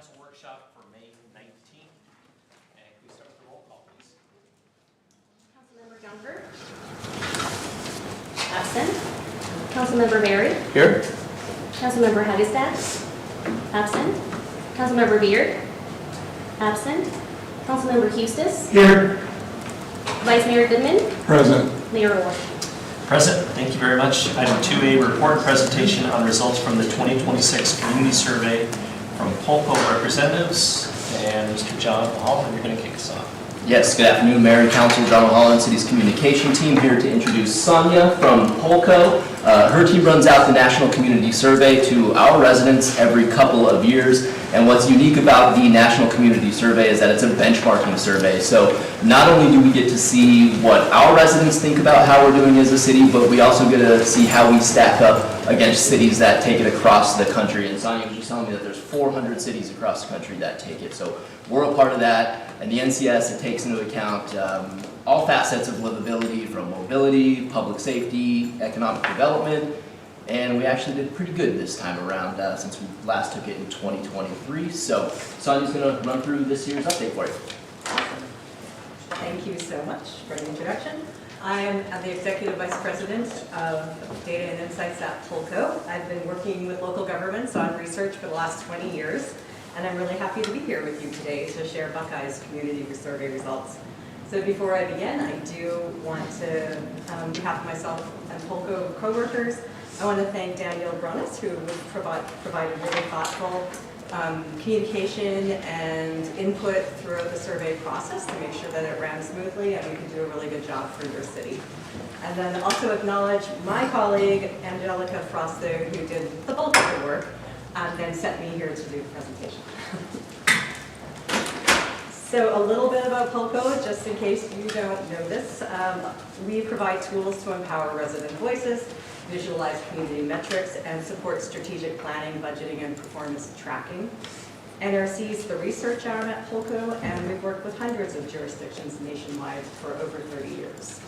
Council Workshop for May 19th. And can we start with the roll call, please? Councilmember Junker. Absent. Councilmember Berry. Here. Councilmember Hagestad. Absent. Councilmember Beard. Absent. Councilmember Hustis. Here. Vice Mayor Goodman. Present. Mayor Orr. Present. Thank you very much. Item 2A, report and presentation on results from the 2026 community survey from Polko representatives. And Mr. John Holland, you're going to kick us off. Yes, good afternoon, Mayor and Council. John Holland, City's communication team, here to introduce Sonia from Polko. Her team runs out the National Community Survey to our residents every couple of years. And what's unique about the National Community Survey is that it's a benchmarking survey. So not only do we get to see what our residents think about how we're doing as a city, but we also get to see how we stack up against cities that take it across the country. And Sonia was just telling me that there's 400 cities across the country that take it. So we're a part of that. And the NCS, it takes into account all facets of livability, from mobility, public safety, economic development. And we actually did pretty good this time around since we last took it in 2023. So Sonia's going to run through this year's update for you. Thank you so much for the introduction. I'm the Executive Vice President of Data and Insights at Polko. I've been working with local governments on research for the last 20 years, and I'm really happy to be here with you today to share Buckeye's community survey results. So before I begin, I do want to, on behalf of myself and Polko co-workers, I want to thank Danielle Bronis, who provided really thoughtful communication and input throughout the survey process to make sure that it ran smoothly and we could do a really good job for your city. And then also acknowledge my colleague, Angelica Frosto, who did the bulk of the work and then sent me here to do the presentation. So a little bit about Polko, just in case you don't know this. We provide tools to empower resident voices, visualize community metrics, and support strategic planning, budgeting, and performance tracking. NRC is the research arm at Polko, and we've worked with hundreds of jurisdictions nationwide for over 30 years.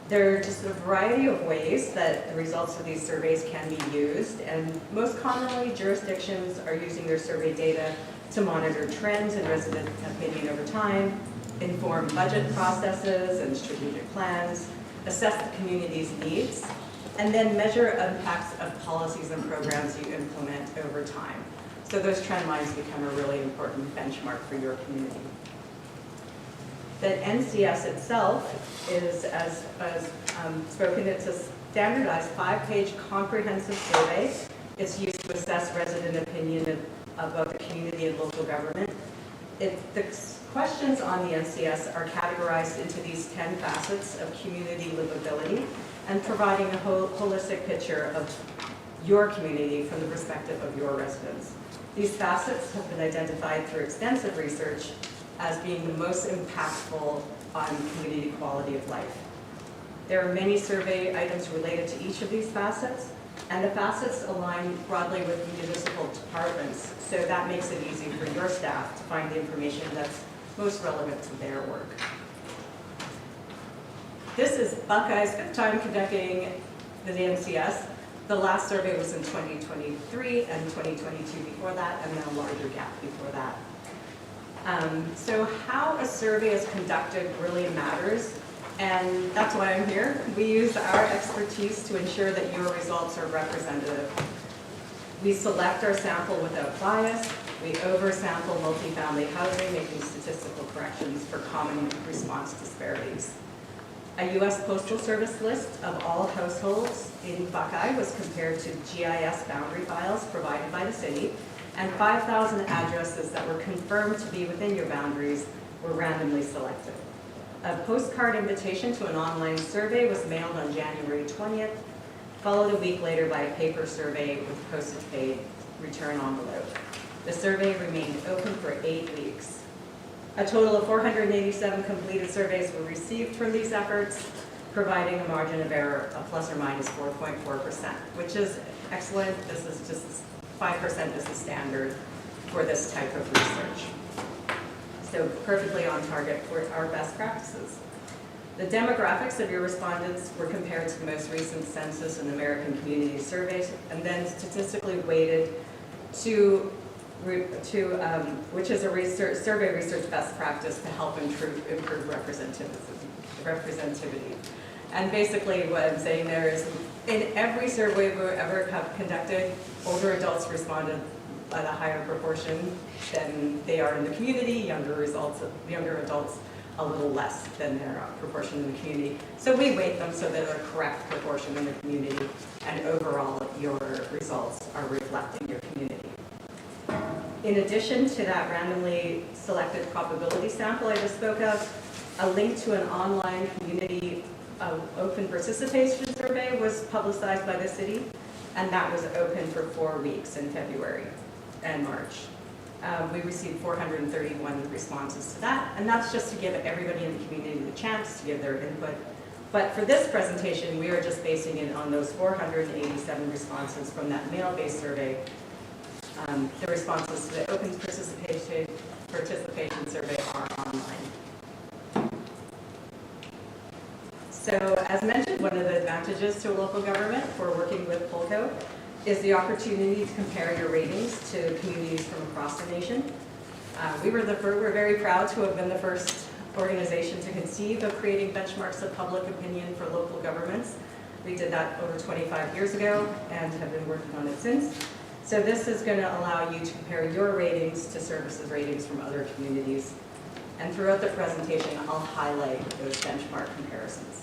There are just a variety of ways that the results of these surveys can be used, and most commonly, jurisdictions are using their survey data to monitor trends in resident opinion over time, inform budget processes and strategic plans, assess the community's needs, and then measure impacts of policies and programs you implement over time. So those trend lines become a really important benchmark for your community. The NCS itself is, as spoken, it's a standardized 5-page comprehensive survey. It's used to assess resident opinion about the community and local government. The questions on the NCS are categorized into these 10 facets of community livability and providing a holistic picture of your community from the perspective of your residents. These facets have been identified through extensive research as being the most impactful on community quality of life. There are many survey items related to each of these facets, and the facets align broadly with municipal departments, so that makes it easy for your staff to find the information that's most relevant to their work. This is Buckeye's 5th time conducting the NCS. The last survey was in 2023 and 2022 before that, and then a larger gap before that. So how a survey is conducted really matters, and that's why I'm here. We use our expertise to ensure that your results are representative. We select our sample without bias. We oversample multifamily housing, making statistical corrections for common response disparities. A U.S. Postal Service list of all households in Buckeye was compared to GIS boundary files provided by the city, and 5,000 addresses that were confirmed to be within your boundaries were randomly selected. A postcard invitation to an online survey was mailed on January 20th, followed a week later by a paper survey with postage paid return envelope. The survey remained open for 8 weeks. A total of 487 completed surveys were received from these efforts, providing a margin of error of plus or minus 4.4%, which is excellent. This is just 5% is the standard for this type of research. So perfectly on target for our best practices. The demographics of your respondents were compared to the most recent census and American Community Surveys, and then statistically weighted which is a survey research best practice to help improve representativity. And basically what I'm saying there is, in every survey we ever have conducted, older adults responded at a higher proportion than they are in the community, younger adults a little less than their proportion in the community. So we weight them so that they're a correct proportion in the community, and overall your results are reflecting your community. In addition to that randomly selected probability sample I just spoke of, a link to an online community open participation survey was publicized by the city, and that was open for 4 weeks in February and March. We received 431 responses to that, and that's just to give everybody in the community the chance to give their input. But for this presentation, we are just basing it on those 487 responses from that mail-based survey. The responses to the open participation survey are online. So as mentioned, one of the advantages to local government for working with Polko is the opportunity to compare your ratings to communities from across the nation. We're very proud to have been the first organization to conceive of creating benchmarks of public opinion for local governments. We did that over 25 years ago and have been working on it since. So this is going to allow you to compare your ratings to services ratings from other communities. And throughout the presentation, I'll highlight those benchmark comparisons.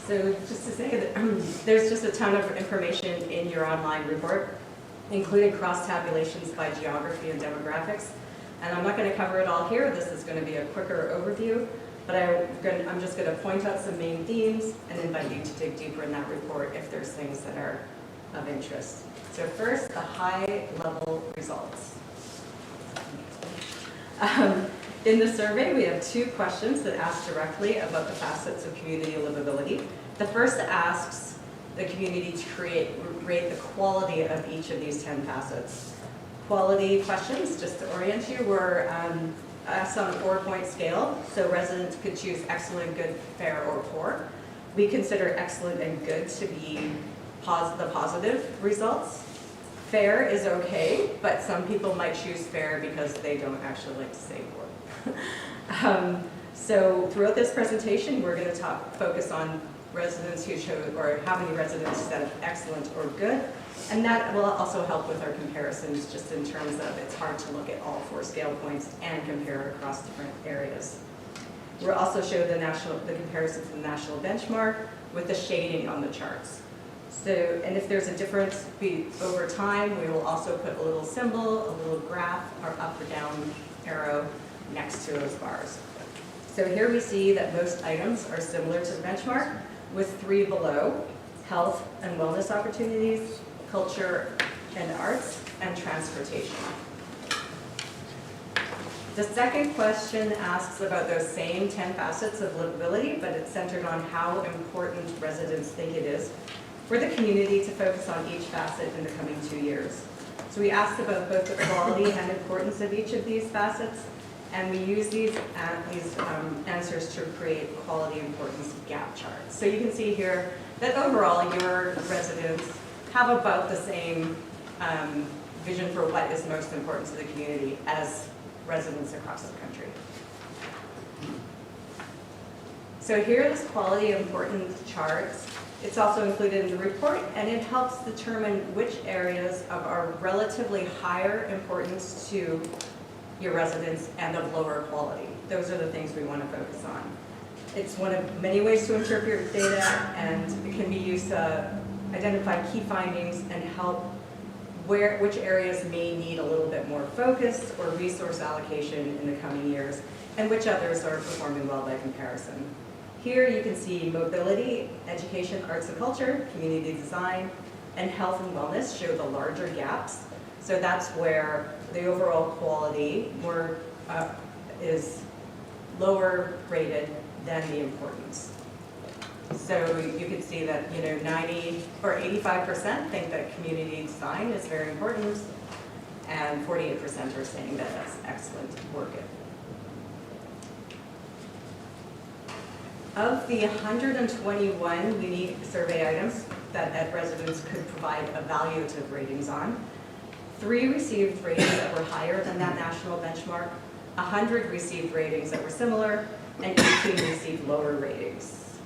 So just to say that there's just a ton of information in your online report, including cross-tabulations by geography and demographics. And I'm not going to cover it all here. This is going to be a quicker overview, but I'm just going to point out some main themes and invite you to dig deeper in that report if there's things that are of interest. So first, the high-level results. In the survey, we have 2 questions that ask directly about the facets of community livability. The first asks the community to rate the quality of each of these 10 facets. Quality questions, just to orient you, were asked on a 4-point scale, so residents could choose excellent, good, fair, or poor. We consider excellent and good to be the positive results. Fair is okay, but some people might choose fair because they don't actually like to say poor. So throughout this presentation, we're going to focus on residents who chose, or how many residents said excellent or good, and that will also help with our comparisons, just in terms of it's hard to look at all 4 scale points and compare it across different areas. We'll also show the comparison to the national benchmark with the shading on the charts. So, and if there's a difference over time, we will also put a little symbol, a little graph, or up or down arrow next to those bars. So here we see that most items are similar to the benchmark, with 3 below: health and wellness opportunities, culture and arts, and transportation. The second question asks about those same 10 facets of livability, but it's centered on how important residents think it is for the community to focus on each facet in the coming 2 years. So we asked about both the quality and importance of each of these facets, and we use these answers to create quality importance gap charts. So you can see here that overall your residents have about the same vision for what is most important to the community as residents across the country. So here are this quality important charts. It's also included in the report, and it helps determine which areas are relatively higher importance to your residents and of lower quality. Those are the things we want to focus on. It's one of many ways to interpret data, and it can be used to identify key findings and help which areas may need a little bit more focus or resource allocation in the coming years, and which others are performing well by comparison. Here you can see mobility, education, arts and culture, community design, and health and wellness show the larger gaps. So that's where the overall quality is lower rated than the importance. So you can see that 90 or 85% think that community design is very important, and 48% are saying that that's excellent or good. Of the 121 unique survey items that Ed residents could provide evaluative ratings on, 3 received ratings that were higher than that national benchmark, 100 received ratings that were similar, and 18 received lower ratings.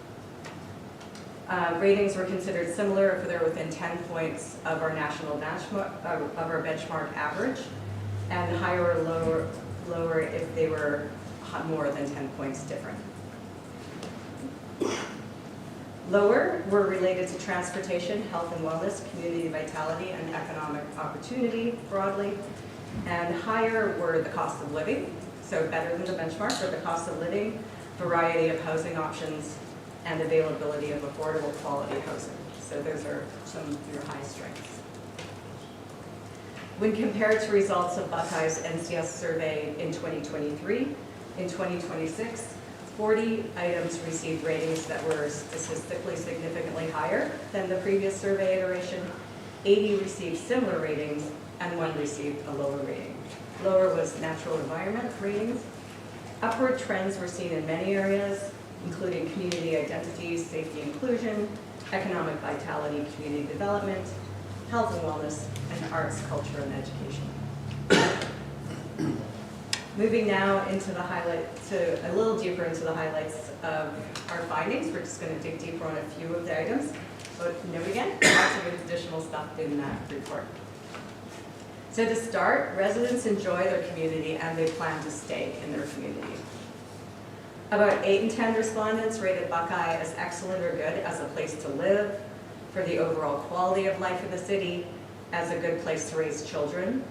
Ratings were considered similar if they're within 10 points of our national benchmark, of our benchmark average, and higher or lower if they were more than 10 points different. Lower were related to transportation, health and wellness, community vitality, and economic opportunity broadly. And higher were the cost of living, so better than the benchmark for the cost of living, variety of housing options, and availability of affordable quality housing. So those are some of your high strengths. When compared to results of Buckeye's NCS survey in 2023, in 2026, 40 items received ratings that were statistically significantly higher than the previous survey iteration, 80 received similar ratings, and 1 received a lower rating. Lower was natural environment ratings. Upward trends were seen in many areas, including community identity, safety inclusion, economic vitality, community development, health and wellness, and arts, culture, and education. Moving now into the a little deeper into the highlights of our findings. We're just going to dig deeper on a few of the items. But note again, lots of additional stuff in that report. So to start, residents enjoy their community and they plan to stay in their community. About 8 in 10 respondents rated Buckeye as excellent or good as a place to live, for the overall quality of life in the city, as a good place to raise children.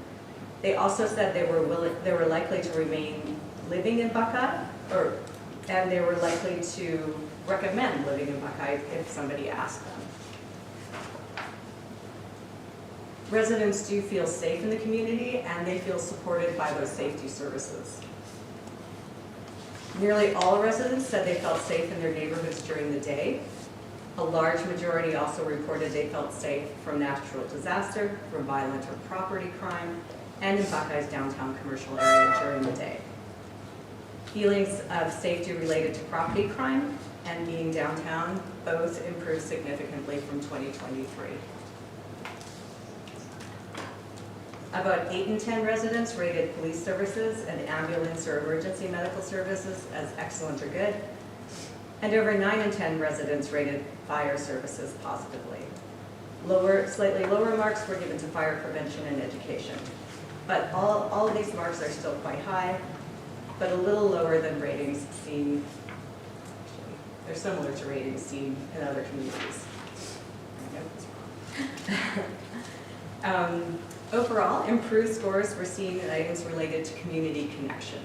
They also said they were likely to remain living in Buckeye, and they were likely to recommend living in Buckeye if somebody asked them. Residents do feel safe in the community, and they feel supported by those safety services. Nearly all residents said they felt safe in their neighborhoods during the day. A large majority also reported they felt safe from natural disaster, from violent or property crime, and in Buckeye's downtown commercial area during the day. Feelings of safety related to property crime and being downtown both improved significantly from 2023. About 8 in 10 residents rated police services and ambulance or emergency medical services as excellent or good. And over 9 in 10 residents rated fire services positively. Slightly lower marks were given to fire prevention and education. But all of these marks are still quite high, but a little lower than ratings seen. They're similar to ratings seen in other communities. Overall, improved scores were seen in items related to community connection.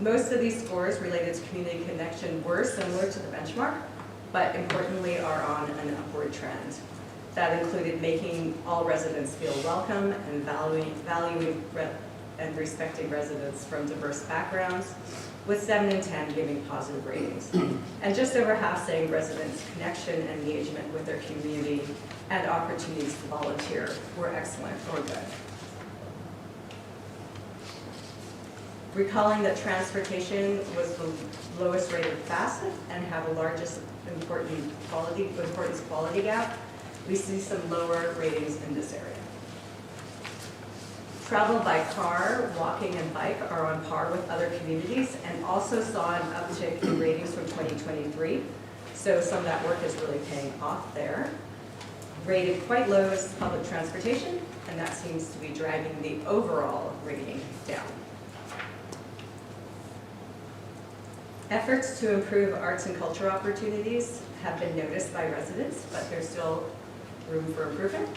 Most of these scores related to community connection were similar to the benchmark, but importantly are on an upward trend. That included making all residents feel welcome and valuing and respecting residents from diverse backgrounds, with 7 in 10 giving positive ratings. And just over half saying residents' connection and engagement with their community and opportunities to volunteer were excellent or good. Recalling that transportation was the lowest rated facet and had the largest importance quality gap, we see some lower ratings in this area. Travel by car, walking, and bike are on par with other communities, and also saw an uptick in ratings from 2023. So some of that work is really paying off there. Rated quite low is public transportation, and that seems to be dragging the overall rating down. Efforts to improve arts and culture opportunities have been noticed by residents, but there's still room for improvement.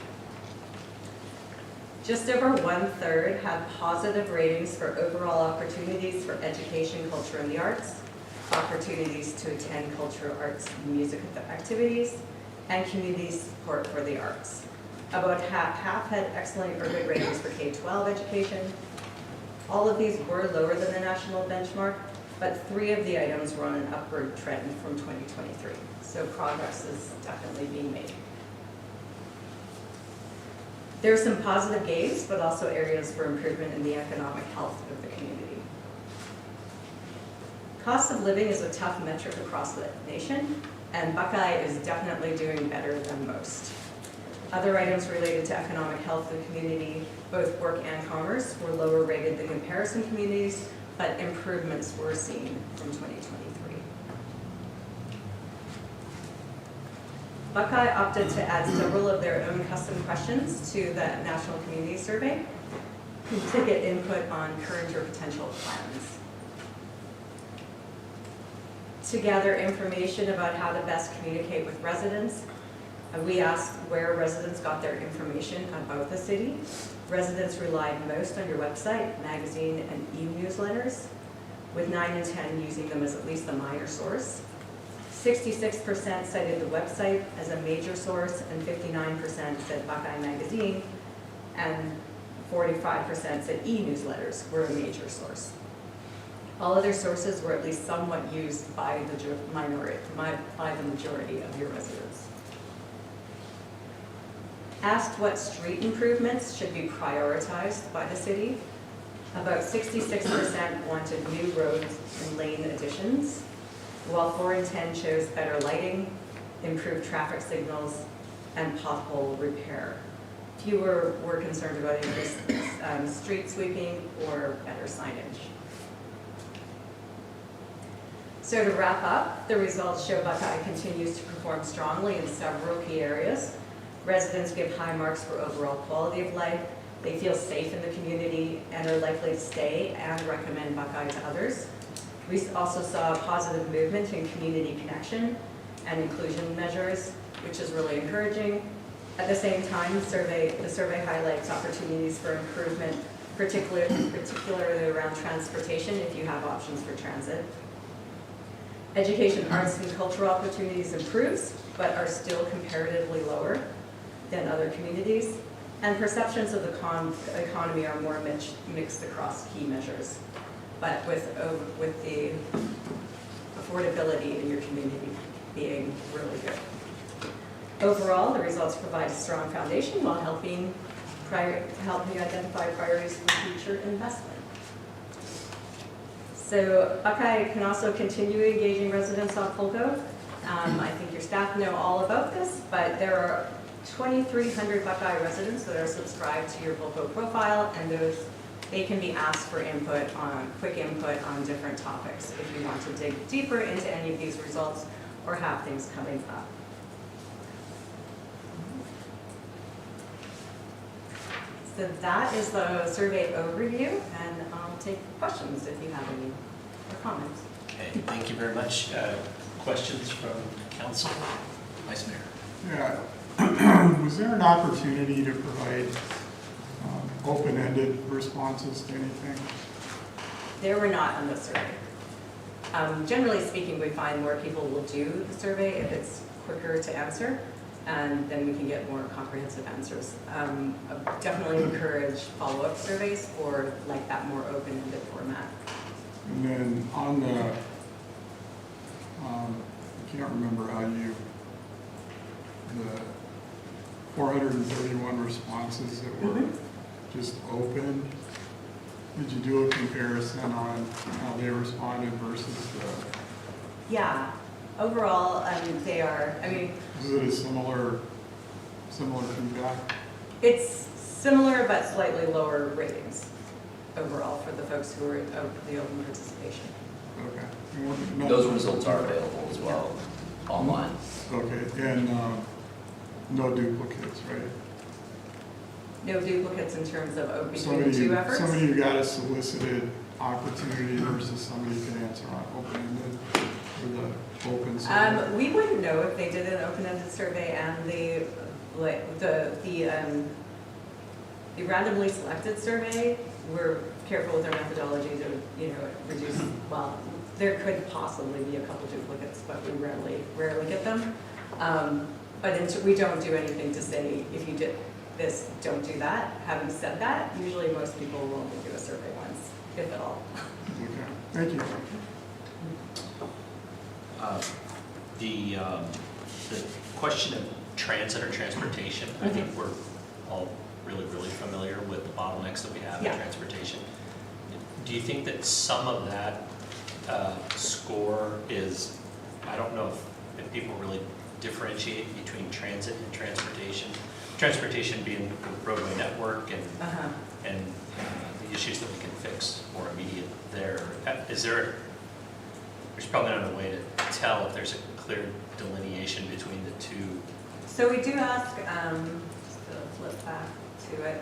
Just over 1/3 had positive ratings for overall opportunities for education, culture, and the arts, opportunities to attend cultural arts and music activities, and community support for the arts. About half had excellent or good ratings for K-12 education. All of these were lower than the national benchmark, but 3 of the items were on an upward trend from 2023. So progress is definitely being made. There are some positive gains, but also areas for improvement in the economic health of the community. Cost of living is a tough metric across the nation, and Buckeye is definitely doing better than most. Other items related to economic health of the community, both work and commerce, were lower rated than comparison communities, but improvements were seen from 2023. Buckeye opted to add several of their own custom questions to the National Community Survey to get input on current or potential plans. To gather information about how to best communicate with residents, we asked where residents got their information about the city. Residents relied most on your website, magazine, and e-newsletters, with 9 in 10 using them as at least a minor source. 66% cited the website as a major source, and 59% said Buckeye magazine, and 45% said e-newsletters were a major source. All other sources were at least somewhat used by the majority of your residents. Asked what street improvements should be prioritized by the city. About 66% wanted new roads and lane additions, while 4 in 10 chose better lighting, improved traffic signals, and pothole repair. Fewer were concerned about increased street sweeping or better signage. So to wrap up, the results show Buckeye continues to perform strongly in several key areas. Residents give high marks for overall quality of life. They feel safe in the community and are likely to stay and recommend Buckeye to others. We also saw a positive movement in community connection and inclusion measures, which is really encouraging. At the same time, the survey highlights opportunities for improvement, particularly around transportation if you have options for transit. Education, arts, and cultural opportunities improves, but are still comparatively lower than other communities. And perceptions of the economy are more mixed across key measures, but with the affordability in your community being really good. Overall, the results provide a strong foundation while helping identify priorities for future investment. So Buckeye can also continue engaging residents on Polko. I think your staff know all about this, but there are 2,300 Buckeye residents that are subscribed to your Polko profile, and they can be asked for quick input on different topics if you want to dig deeper into any of these results or have things coming up. So that is the survey overview, and I'll take questions if you have any or comments. Okay, thank you very much. Questions from council? Vice Mayor. Yeah. Was there an opportunity to provide open-ended responses to anything? There were not on the survey. Generally speaking, we find more people will do the survey if it's quicker to answer, and then we can get more comprehensive answers. Definitely encourage follow-up surveys for like that more open-ended format. And then on the, I can't remember how the 431 responses that were just open, did you do a comparison on how they responded versus the? Yeah, overall, they are, Is it a similar feedback? it's similar but slightly lower ratings overall for the folks who are of the open participation. Okay. Those results are available as well online. Okay, and no duplicates, right? No duplicates in terms of between the two efforts? Somebody who got a solicited opportunity versus somebody who can answer on open-ended or the open survey? We wouldn't know if they did an open-ended survey and the randomly selected survey. We're careful with our methodology to, reduce, well, there could possibly be a couple duplicates, but we rarely get them. But we don't do anything to say, if you did this, don't do that. Having said that, usually most people will only do a survey once, if at all. Okay, thank you. The question of transit or transportation, I think we're all really familiar with the bottlenecks that we have in Yeah. transportation. Do you think that some of that score is, I don't know if people really differentiate between transit and transportation. Transportation being the roadway network and the issues that we can fix more immediate there. There's probably not a way to tell if there's a clear delineation between the two. So we do ask, just to flip back to it.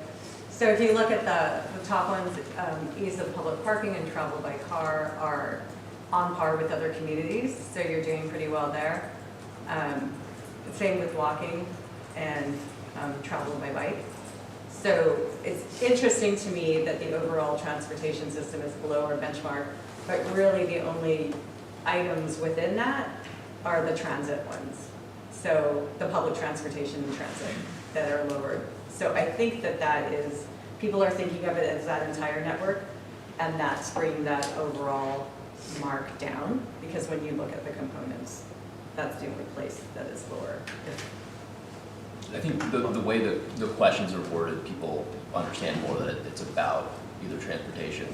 So if you look at the top ones, ease of public parking and travel by car are on par with other communities, so you're doing pretty well there. Same with walking and travel by bike. So it's interesting to me that the overall transportation system is below our benchmark, but really the only items within that are the transit ones. So the public transportation and transit that are lower. So I think that is, people are thinking of it as that entire network, and that's bringing that overall mark down, because when you look at the components, that's the only place that is lower. I think the way that the questions are worded, people understand more that it's about either transportation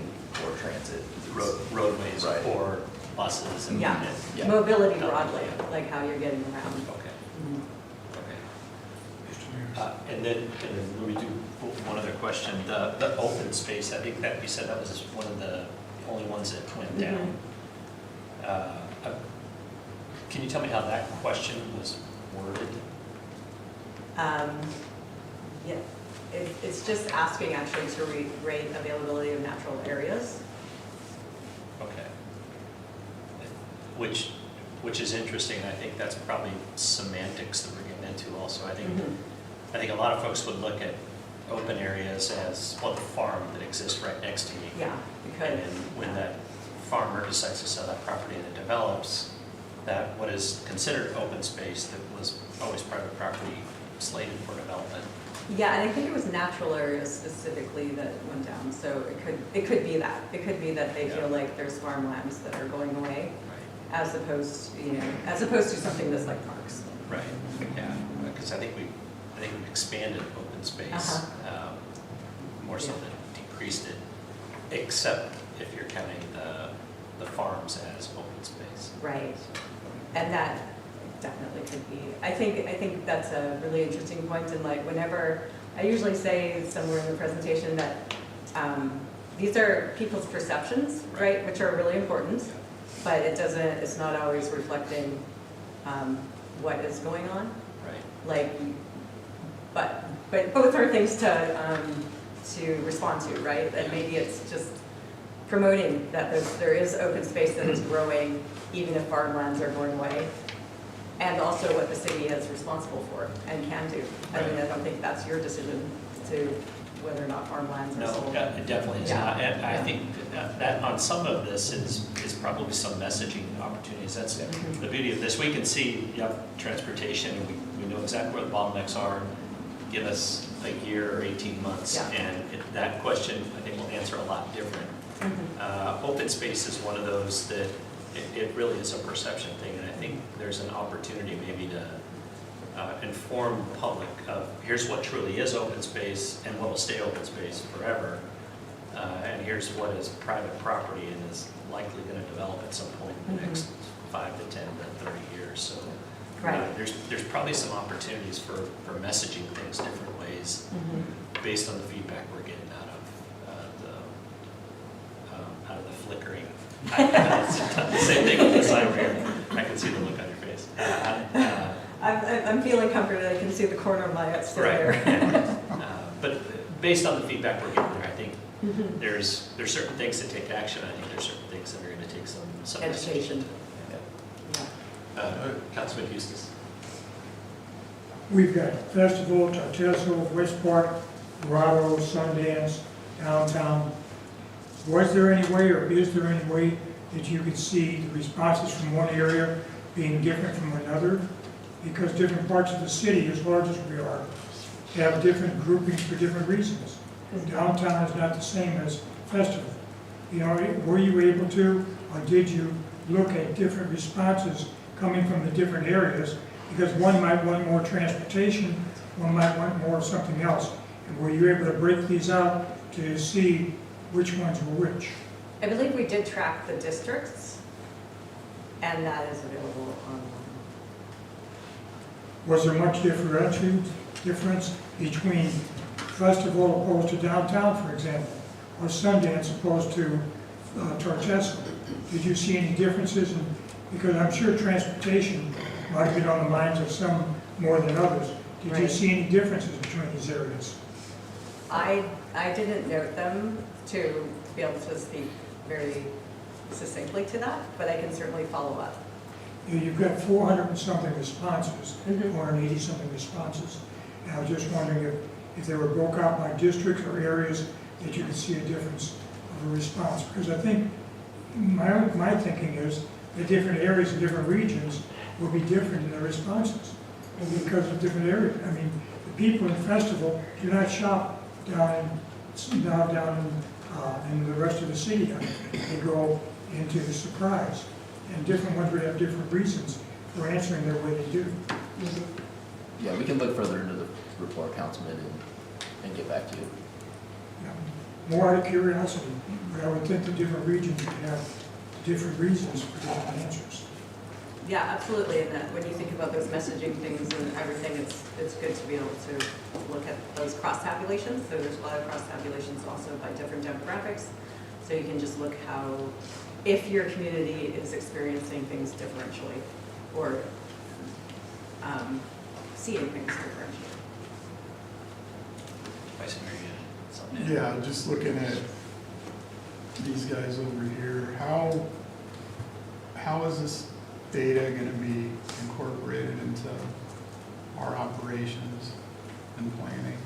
or transit. Roadways Right. or buses and. Yeah. Yeah. Mobility broadly, like how you're getting around. Okay, Mhm. okay. And then let me do one other question. The open space, I think that you said that was one of the only ones that went down. Can you tell me how that question was worded? Yeah, it's just asking actually to rate availability of natural areas. Okay. Which is interesting, and I think that's probably semantics that we're getting into also. I think a lot of folks would look at open areas as, well, the farm that exists right next to me. Yeah, because. And then when that farmer decides to sell that property and it develops, that what is considered open space that was always private property slated for development. Yeah, and I think it was natural areas specifically that went down, so it could be that. It could be that they feel like there's farmlands that are going away, Right. as opposed to something that's like parks. Right, yeah, because I think we've expanded open space, more so than decreased it, except if you're counting the farms as open space. Right, and that definitely could be. I think that's a really interesting point, and like whenever, I usually say somewhere in the presentation that these are people's perceptions, right, which are really important, but it's not always reflecting what is going on. Right. Like, but both are things to respond to, right? And maybe it's just promoting that there is open space that is growing, even if farmlands are going away, and also what the city is responsible for and can do. I mean, I don't think that's your decision to whether or not farmlands are No, sold. it definitely is Yeah. not. And I Yeah. think that on some of this is probably some messaging opportunities. That's the beauty of this. We can see, transportation, and we know exactly where the bottlenecks are. Give us a year or 18 months, Yeah. and that question, I think, will answer a lot different. Open space is one of those that it really is a perception thing, and I think there's an opportunity maybe to inform the public of here's what truly is open space and what will stay open space forever, and here's what is private property and is likely going to develop at some point in the next 5 to 10 to 30 years. So Right. there's probably some opportunities for messaging things different ways based on the feedback we're getting out of the flickering. Same thing with the sign over here. I can see the look on your face. I'm feeling comforted. I can see the corner of my eye still there. But based on the feedback we're getting there, I think there's certain things that take action. I think there's certain things that are going to take some Education. Councilman Eustace. We've got Festival, Tartesso, West Park, Grotto, Sundance, Downtown. Was there any way, or is there any way that you could see the responses from one area being different from another? Because different parts of the city, as large as we are, have different groupings for different reasons. Downtown is not the same as Festival. You know, were you able to, or did you look at different responses coming from the different areas? Because one might want more transportation, one might want more of something else. And were you able to break these out to see which ones were which? I believe we did track the districts And that is available online. Was there much difference between festival opposed to downtown, for example, or Sundance opposed to Torchesco? Did you see any differences? Because I'm sure transportation might have been on the minds of some more than others. Did you Right. see any differences between these areas? I didn't note them to be able to speak very succinctly to that, but I can certainly follow up. You've got 400 and something responses, Mhm. 480 something responses. And I was just wondering if they were broke out by districts or areas that you could see a difference of a response. Because I think, my thinking is that different areas and different regions will be different in their responses because of different areas. I mean, the people in the festival do not shop down in the rest of the city. They go into the surprise. And different ones would have different reasons for answering the way they do. Yeah, we can look further into the report, Councilman, and get back to you. More out of curiosity, but I would think the different regions would have different reasons for different answers. Yeah, absolutely, and that when you think about those messaging things and everything, it's good to be able to look at those cross-tabulations. So there's a lot of cross-tabulations also by different demographics. So you can just look how, if your community is experiencing things differentially or seeing things differentially. Vice Mayor, you had something to add? Yeah, just looking at these guys over here, how is this data going to be incorporated into our operations and planning?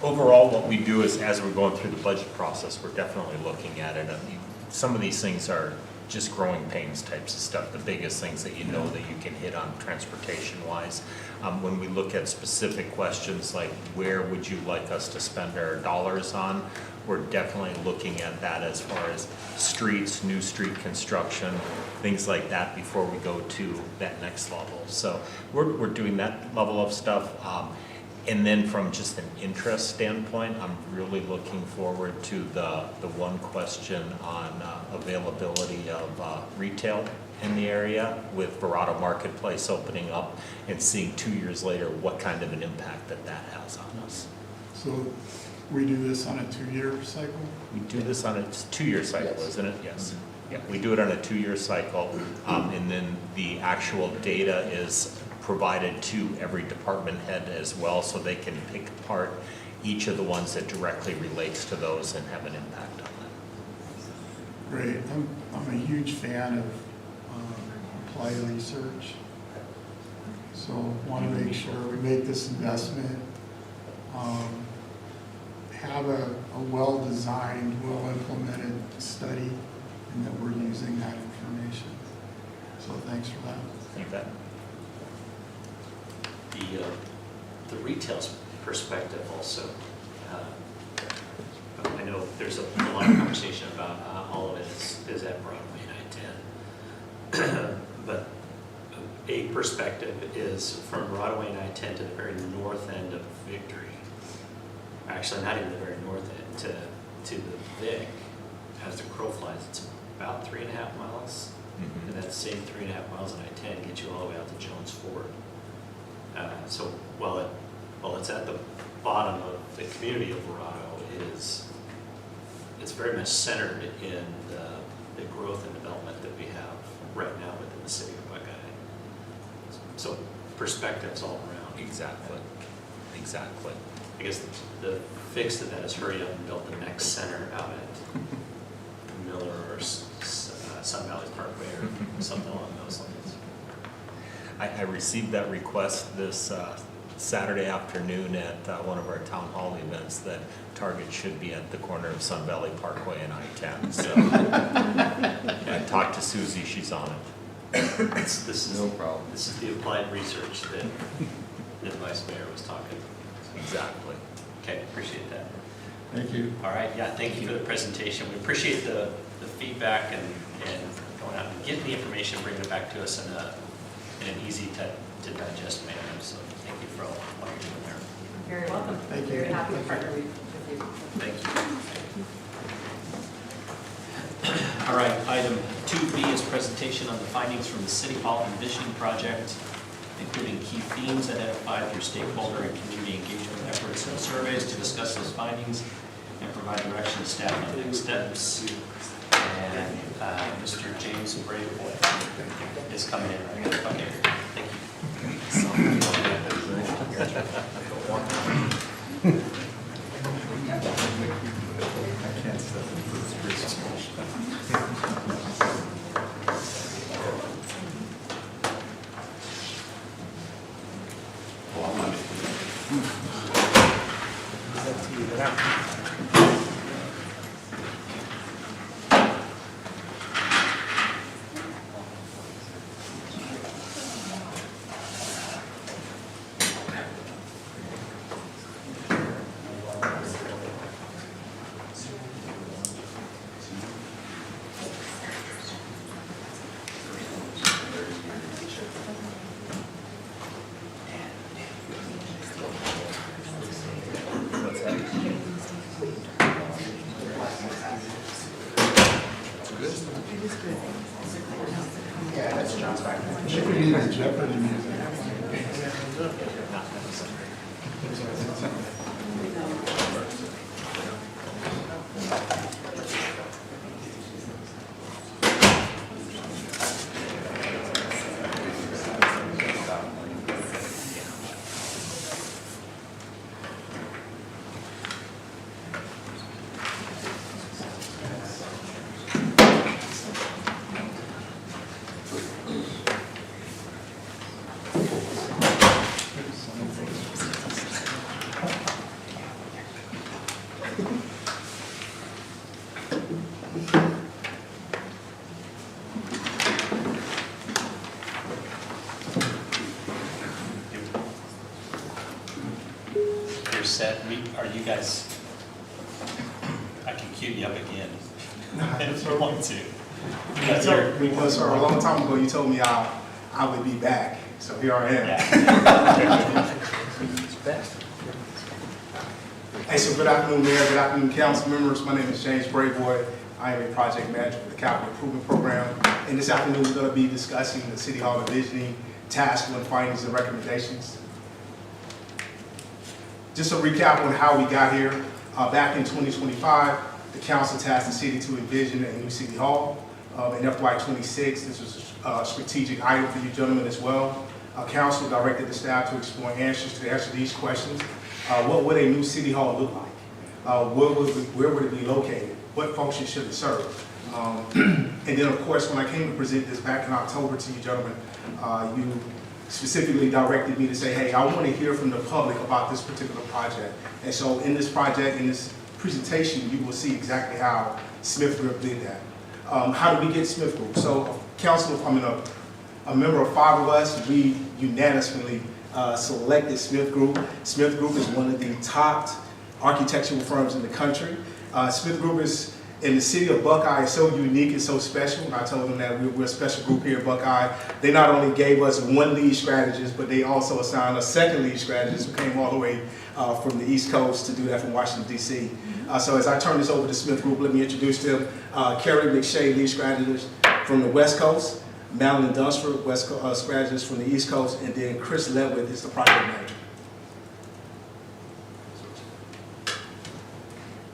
Overall, what we do is, as we're going through the budget process, we're definitely looking at it. I mean, some of these things are just growing pains types of stuff, the biggest things that you know that you can hit on transportation-wise. When we look at specific questions like where would you like us to spend our dollars on, we're definitely looking at that as far as streets, new street construction, things like that before we go to that next level. So we're doing that level of stuff. And then from just an interest standpoint, I'm really looking forward to the one question on availability of retail in the area with Verrado Marketplace opening up and seeing 2 years later what kind of an impact that has on us. So we do this on a 2-year cycle? We do this on a 2-year cycle, Yes. isn't it? Yes. Yeah, we do it on a 2-year cycle, and then the actual data is provided to every department head as well, so they can pick apart each of the ones that directly relates to those and have an impact on them. Great. I'm a huge fan of applied research. So want to make sure we make this investment, have a well-designed, well-implemented study, and that we're using that information. So thanks for that. You bet. The retail perspective also. I know there's a lot of conversation about all of it is at Broadway and I-10. But a perspective is from Broadway and I-10 to the very north end of Victory. Actually, not even the very north end, to the Vic. As the crow flies, it's about 3.5 miles. Mhm. And that same 3.5 miles on I-10 gets you all the way out to Jones Ford. So while it's at the bottom of the community of Verrado, it's very much centered in the growth and development that we have right now within the city of Buckeye. So perspectives all around. Exactly. I guess the fix to that is hurry up and build the next center out at Miller or Sun Valley Parkway or something along those lines. I received that request this Saturday afternoon at one of our town hall events that Target should be at the corner of Sun Valley Parkway and I-10. So I talked to Susie, she's on it. This is No problem. This is the applied research that the Vice Mayor was talking. Exactly. Okay, appreciate that. Thank you. All right, yeah, thank you for the presentation. We appreciate the feedback and going out and getting the information, bringing it back to us in an easy to digest manner. So thank you for all what you're doing there. You're very welcome. Thank you. Very happy to partner with you. Thank you. All right, item 2B is presentation on the findings from the City Hall envisioning project, including key themes identified through stakeholder and community engagement efforts and surveys to discuss those findings and provide direction to staff on next steps. And Mr. James Brayboy is coming in, right? Okay, thank you. I think we need a Jeopardy music. You're set. Are you guys, I can cue you up again if you want to. Because sir, a long time ago, you told me I would be back, so here I am. Yeah. Hey, so good afternoon, Mayor, good afternoon, council members. My name is James Brayboy. I am a project manager for the Capital Improvement Program. And this afternoon, we're going to be discussing the City Hall envisioning task on findings and recommendations. Just a recap on how we got here. Back in 2025, the council tasked the city to envision a new city hall. In FY26, this was a strategic item for you gentlemen as well. Council directed the staff to explore answers to answer these questions. What would a new city hall look like? Where would it be located? What function should it serve? And then, of course, when I came to present this back in October to you gentlemen, you specifically directed me to say, hey, I want to hear from the public about this particular project. And so in this project, in this presentation, you will see exactly how Smith Group did that. How did we get Smith Group? So, council, a member of 5 of us, we unanimously selected Smith Group. Smith Group is one of the top architectural firms in the country. Smith Group is in the city of Buckeye is so unique and so special. I told them that we're a special group here at Buckeye. They not only gave us one lead strategist, but they also assigned a second lead strategist who came all the way from the East Coast to do that from Washington, D.C. So as I turn this over to Smith Group, let me introduce them. Kerry McShay, lead strategist from the West Coast. Madeline Dunsford, West Coast, strategist from the East Coast. And then Chris Lewitt is the project manager.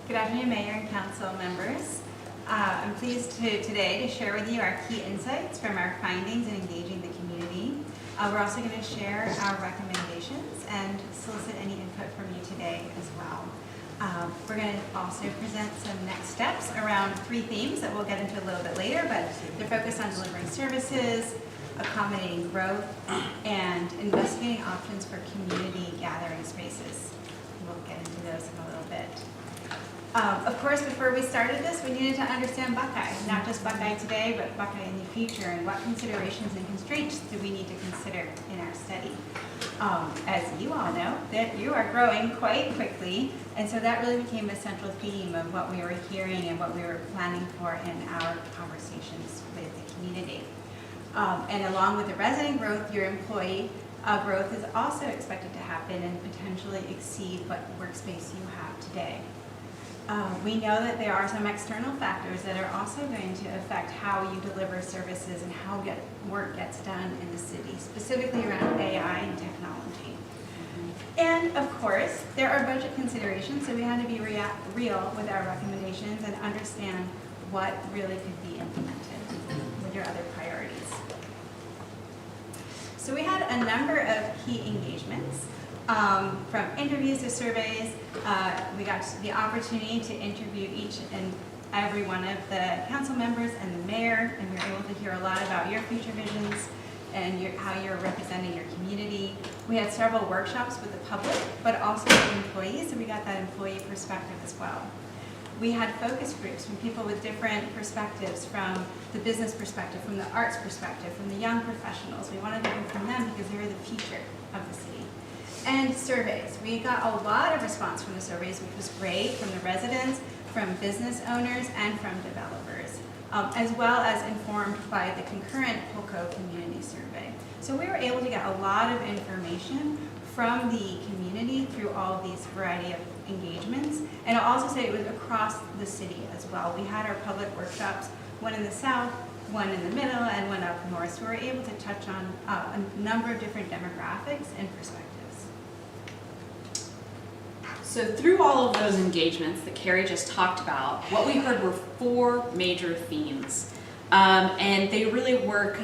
Good afternoon, Mayor and Council members. I'm pleased today to share with you our key insights from our findings in engaging the community. We're also going to share our recommendations and solicit any input from you today as well. We're going to also present some next steps around 3 themes that we'll get into a little bit later, but they're focused on delivering services, accommodating growth, and investigating options for community gathering spaces. We'll get into those in a little bit. Of course, before we started this, we needed to understand Buckeye, not just Buckeye today, but Buckeye in the future, and what considerations and constraints do we need to consider in our study. As you all know, that you are growing quite quickly, and so that really became a central theme of what we were hearing and what we were planning for in our conversations with the community. And along with the resident growth, your employee growth is also expected to happen and potentially exceed what workspace you have today. We know that there are some external factors that are also going to affect how you deliver services and how work gets done in the city, specifically around AI and technology. And of course, there are budget considerations, so we had to be real with our recommendations and understand what really could be implemented with your other priorities. So we had a number of key engagements. From interviews to surveys, we got the opportunity to interview each and every one of the council members and the mayor, and we were able to hear a lot about your future visions and how you're representing your community. We had several workshops with the public, but also with employees, so we got that employee perspective as well. We had focus groups from people with different perspectives, from the business perspective, from the arts perspective, from the young professionals. We wanted to hear from them because they were the future of the city. And surveys. We got a lot of response from the surveys, which was great, from the residents, from business owners, and from developers, as well as informed by the concurrent Polko community survey. So we were able to get a lot of information from the community through all of these variety of engagements. And I'll also say it was across the city as well. We had our public workshops, one in the south, one in the middle, and one up north. So we were able to touch on a number of different demographics and perspectives. So through all of those engagements that Carrie just talked about, what we heard were 4 major themes. And they really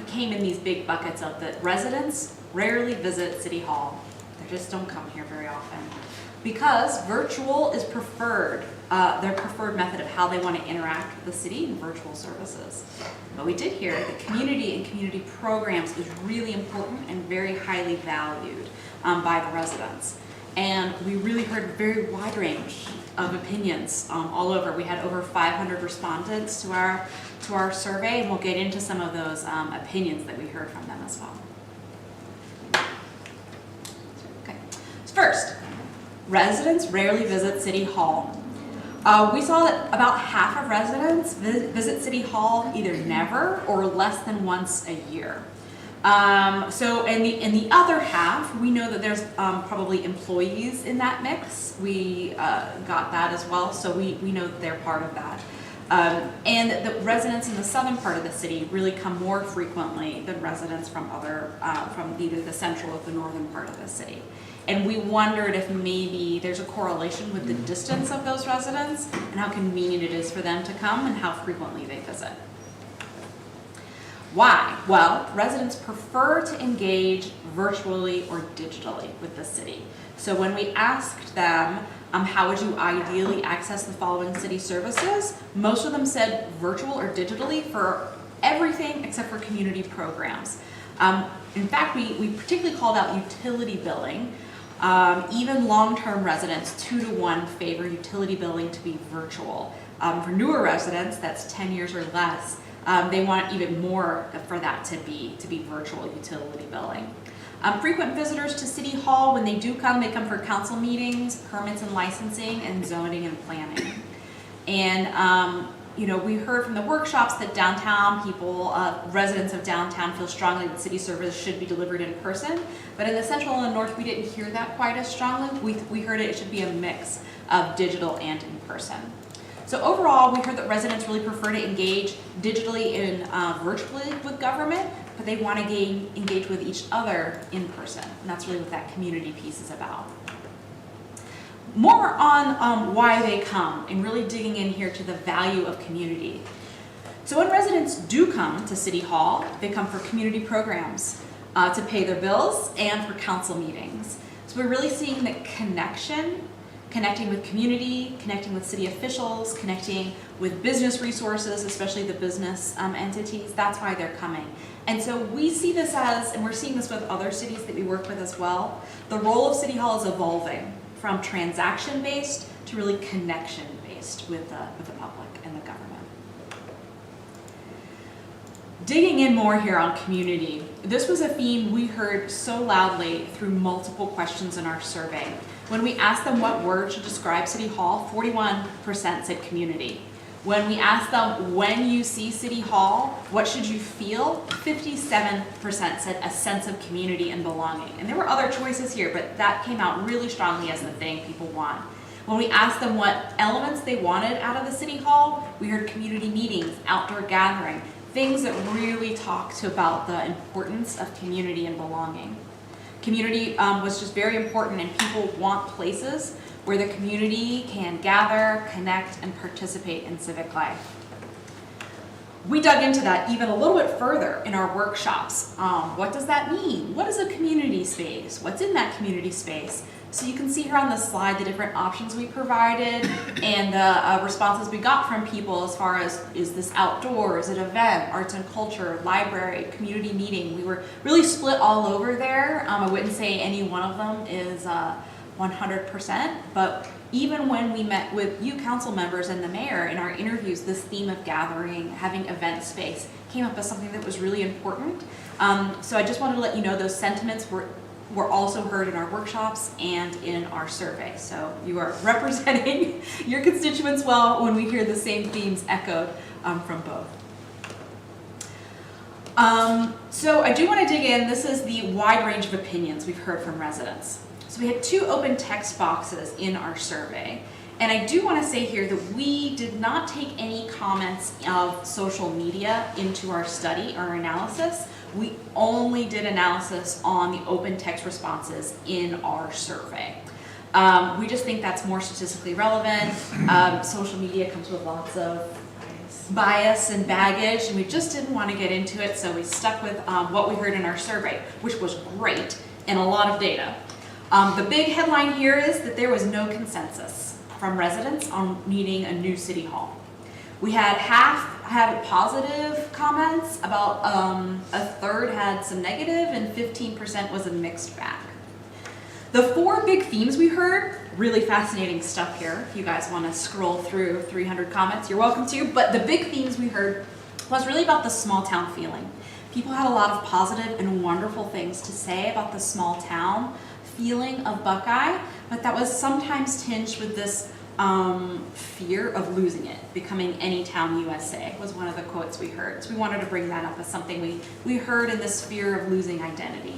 came in these big buckets of that residents rarely visit City Hall. They just don't come here very often. Because virtual is preferred, their preferred method of how they want to interact with the city in virtual services. But we did hear that community and community programs is really important and very highly valued by the residents. And we really heard a very wide range of opinions all over. We had over 500 respondents to our survey, and we'll get into some of those opinions that we heard from them as well. Okay. First, residents rarely visit City Hall. We saw that about half of residents visit City Hall either never or less than once a year. So in the other half, we know that there's probably employees in that mix. We got that as well, so we know that they're part of that. And the residents in the southern part of the city really come more frequently than residents from either the central or the northern part of the city. And we wondered if maybe there's a correlation with the distance of those residents and how convenient it is for them to come and how frequently they visit. Why? Well, residents prefer to engage virtually or digitally with the city. So when we asked them, how would you ideally access the following city services, most of them said virtual or digitally for everything except for community programs. In fact, we particularly called out utility billing. Even long-term residents, 2-to-1, favor utility billing to be virtual. For newer residents, that's 10 years or less, they want even more for that to be virtual utility billing. Frequent visitors to City Hall, when they do come, they come for council meetings, permits and licensing, and zoning and planning. And we heard from the workshops that downtown people, residents of downtown feel strongly that city service should be delivered in person. But in the central and the north, we didn't hear that quite as strongly. We heard it should be a mix of digital and in person. So overall, we heard that residents really prefer to engage digitally and virtually with government, but they want to engage with each other in person. And that's really what that community piece is about. More on why they come and really digging in here to the value of community. So when residents do come to City Hall, they come for community programs, to pay their bills, and for council meetings. So we're really seeing that connecting with community, connecting with city officials, connecting with business resources, especially the business entities. That's why they're coming. And so we see this as, and we're seeing this with other cities that we work with as well, the role of City Hall is evolving from transaction-based to really connection-based with the public and the government. Digging in more here on community, this was a theme we heard so loudly through multiple questions in our survey. When we asked them what word should describe City Hall, 41% said community. When we asked them, when you see City Hall, what should you feel? 57% said a sense of community and belonging. And there were other choices here, but that came out really strongly as the thing people want. When we asked them what elements they wanted out of the city hall, we heard community meetings, outdoor gathering, things that really talked about the importance of community and belonging. Community was just very important, and people want places where the community can gather, connect, and participate in civic life. We dug into that even a little bit further in our workshops. What does that mean? What is a community space? What's in that community space? So you can see here on the slide the different options we provided and the responses we got from people as far as, is this outdoor, is it event, arts and culture, library, community meeting. We were really split all over there. I wouldn't say any one of them is 100%, but even when we met with you council members and the mayor in our interviews, this theme of gathering, having event space came up as something that was really important. So I just wanted to let you know those sentiments were also heard in our workshops and in our survey. So you are representing your constituents well when we hear the same themes echoed from both. So I do want to dig in. This is the wide range of opinions we've heard from residents. So we had 2 open text boxes in our survey. And I do want to say here that we did not take any comments of social media into our study or analysis. We only did analysis on the open text responses in our survey. We just think that's more statistically relevant. Social media comes with lots of bias and baggage, and we just didn't want to get into it, so we stuck with what we heard in our survey, which was great and a lot of data. The big headline here is that there was no consensus from residents on needing a new city hall. We had half had positive comments, about a third had some negative, and 15% was a mixed bag. The 4 big themes we heard, really fascinating stuff here. If you guys want to scroll through 300 comments, you're welcome to. But the big themes we heard was really about the small town feeling. People had a lot of positive and wonderful things to say about the small town feeling of Buckeye, but that was sometimes tinged with this fear of losing it, becoming any town USA was one of the quotes we heard. So we wanted to bring that up as something we heard in this fear of losing identity.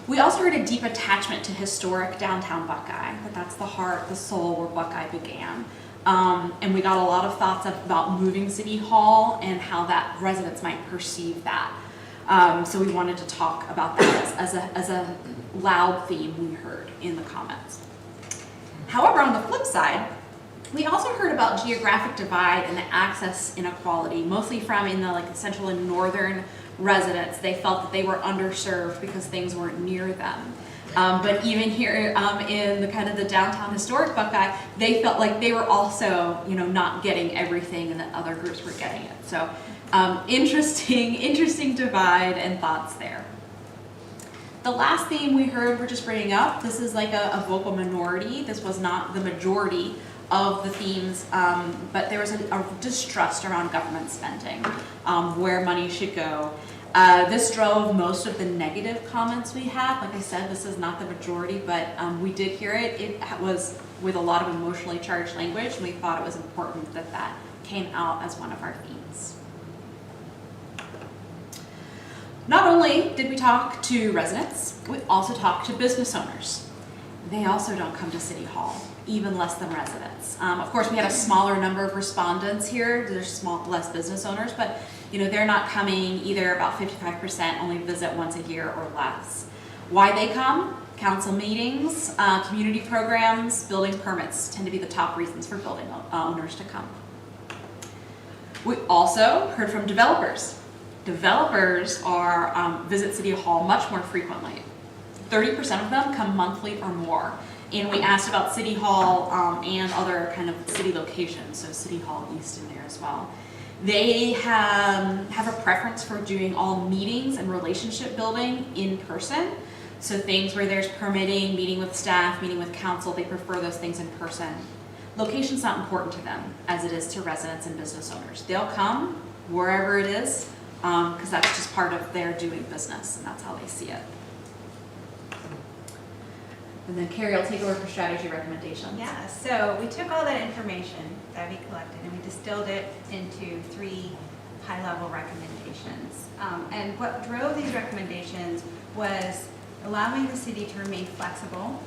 We also heard a deep attachment to historic downtown Buckeye, that's the heart, the soul where Buckeye began. And we got a lot of thoughts about moving City Hall and how that residents might perceive that. So we wanted to talk about that as a loud theme we heard in the comments. However, on the flip side, we also heard about geographic divide and the access inequality, mostly from in the central and northern residents. They felt that they were underserved because things weren't near them. But even here in the kind of the downtown historic Buckeye, they felt like they were also, not getting everything and that other groups were getting it. So interesting divide and thoughts there. The last theme we heard, we're just bringing up, this is like a vocal minority. This was not the majority of the themes, but there was a distrust around government spending, where money should go. This drove most of the negative comments we had. Like I said, this is not the majority, but we did hear it. It was with a lot of emotionally charged language, and we thought it was important that that came out as one of our themes. Not only did we talk to residents, we also talked to business owners. They also don't come to City Hall, even less than residents. Of course, we had a smaller number of respondents here. There's less business owners, but they're not coming either. About 55% only visit once a year or less. Why they come? Council meetings, community programs, building permits tend to be the top reasons for building owners to come. We also heard from developers. Developers visit City Hall much more frequently. 30% of them come monthly or more. And we asked about City Hall and other kind of city locations, so City Hall East in there as well. They have a preference for doing all meetings and relationship building in person. So things where there's permitting, meeting with staff, meeting with council, they prefer those things in person. Location's not important to them as it is to residents and business owners. They'll come wherever it is because that's just part of their doing business and that's how they see it. And then Carrie, I'll take over for strategy recommendations. Yeah, so we took all that information that we collected and we distilled it into 3 high-level recommendations. And what drove these recommendations was allowing the city to remain flexible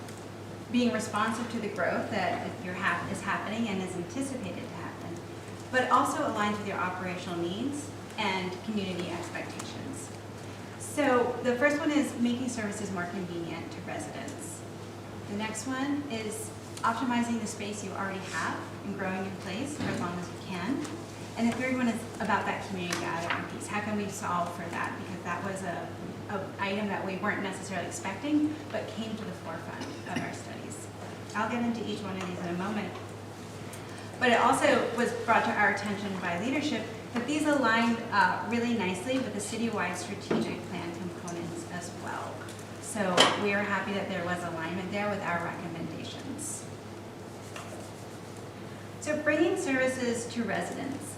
being responsive to the growth that is happening and is anticipated to happen, but also aligns with your operational needs and community expectations. So the first one is making services more convenient to residents. The next one is optimizing the space you already have and growing in place for as long as you can. And the third one is about that community gathering piece. How can we solve for that? Because that was an item that we weren't necessarily expecting, but came to the forefront of our studies. I'll get into each one of these in a moment. But it also was brought to our attention by leadership that these aligned really nicely with the citywide strategic plan components as well. So we are happy that there was alignment there with our recommendations. So bringing services to residents.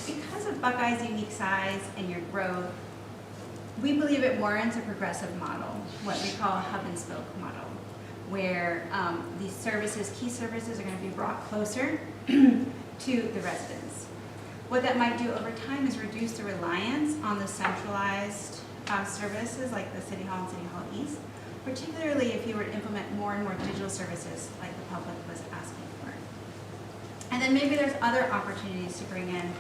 Because of Buckeye's unique size and your growth, we believe it warrants a progressive model, what we call a hub and spoke model, where these services, key services, are going to be brought closer to the residents. What that might do over time is reduce the reliance on the centralized services like the City Hall and City Hall East, particularly if you were to implement more and more digital services like the public was asking for. And then maybe there's other opportunities to bring in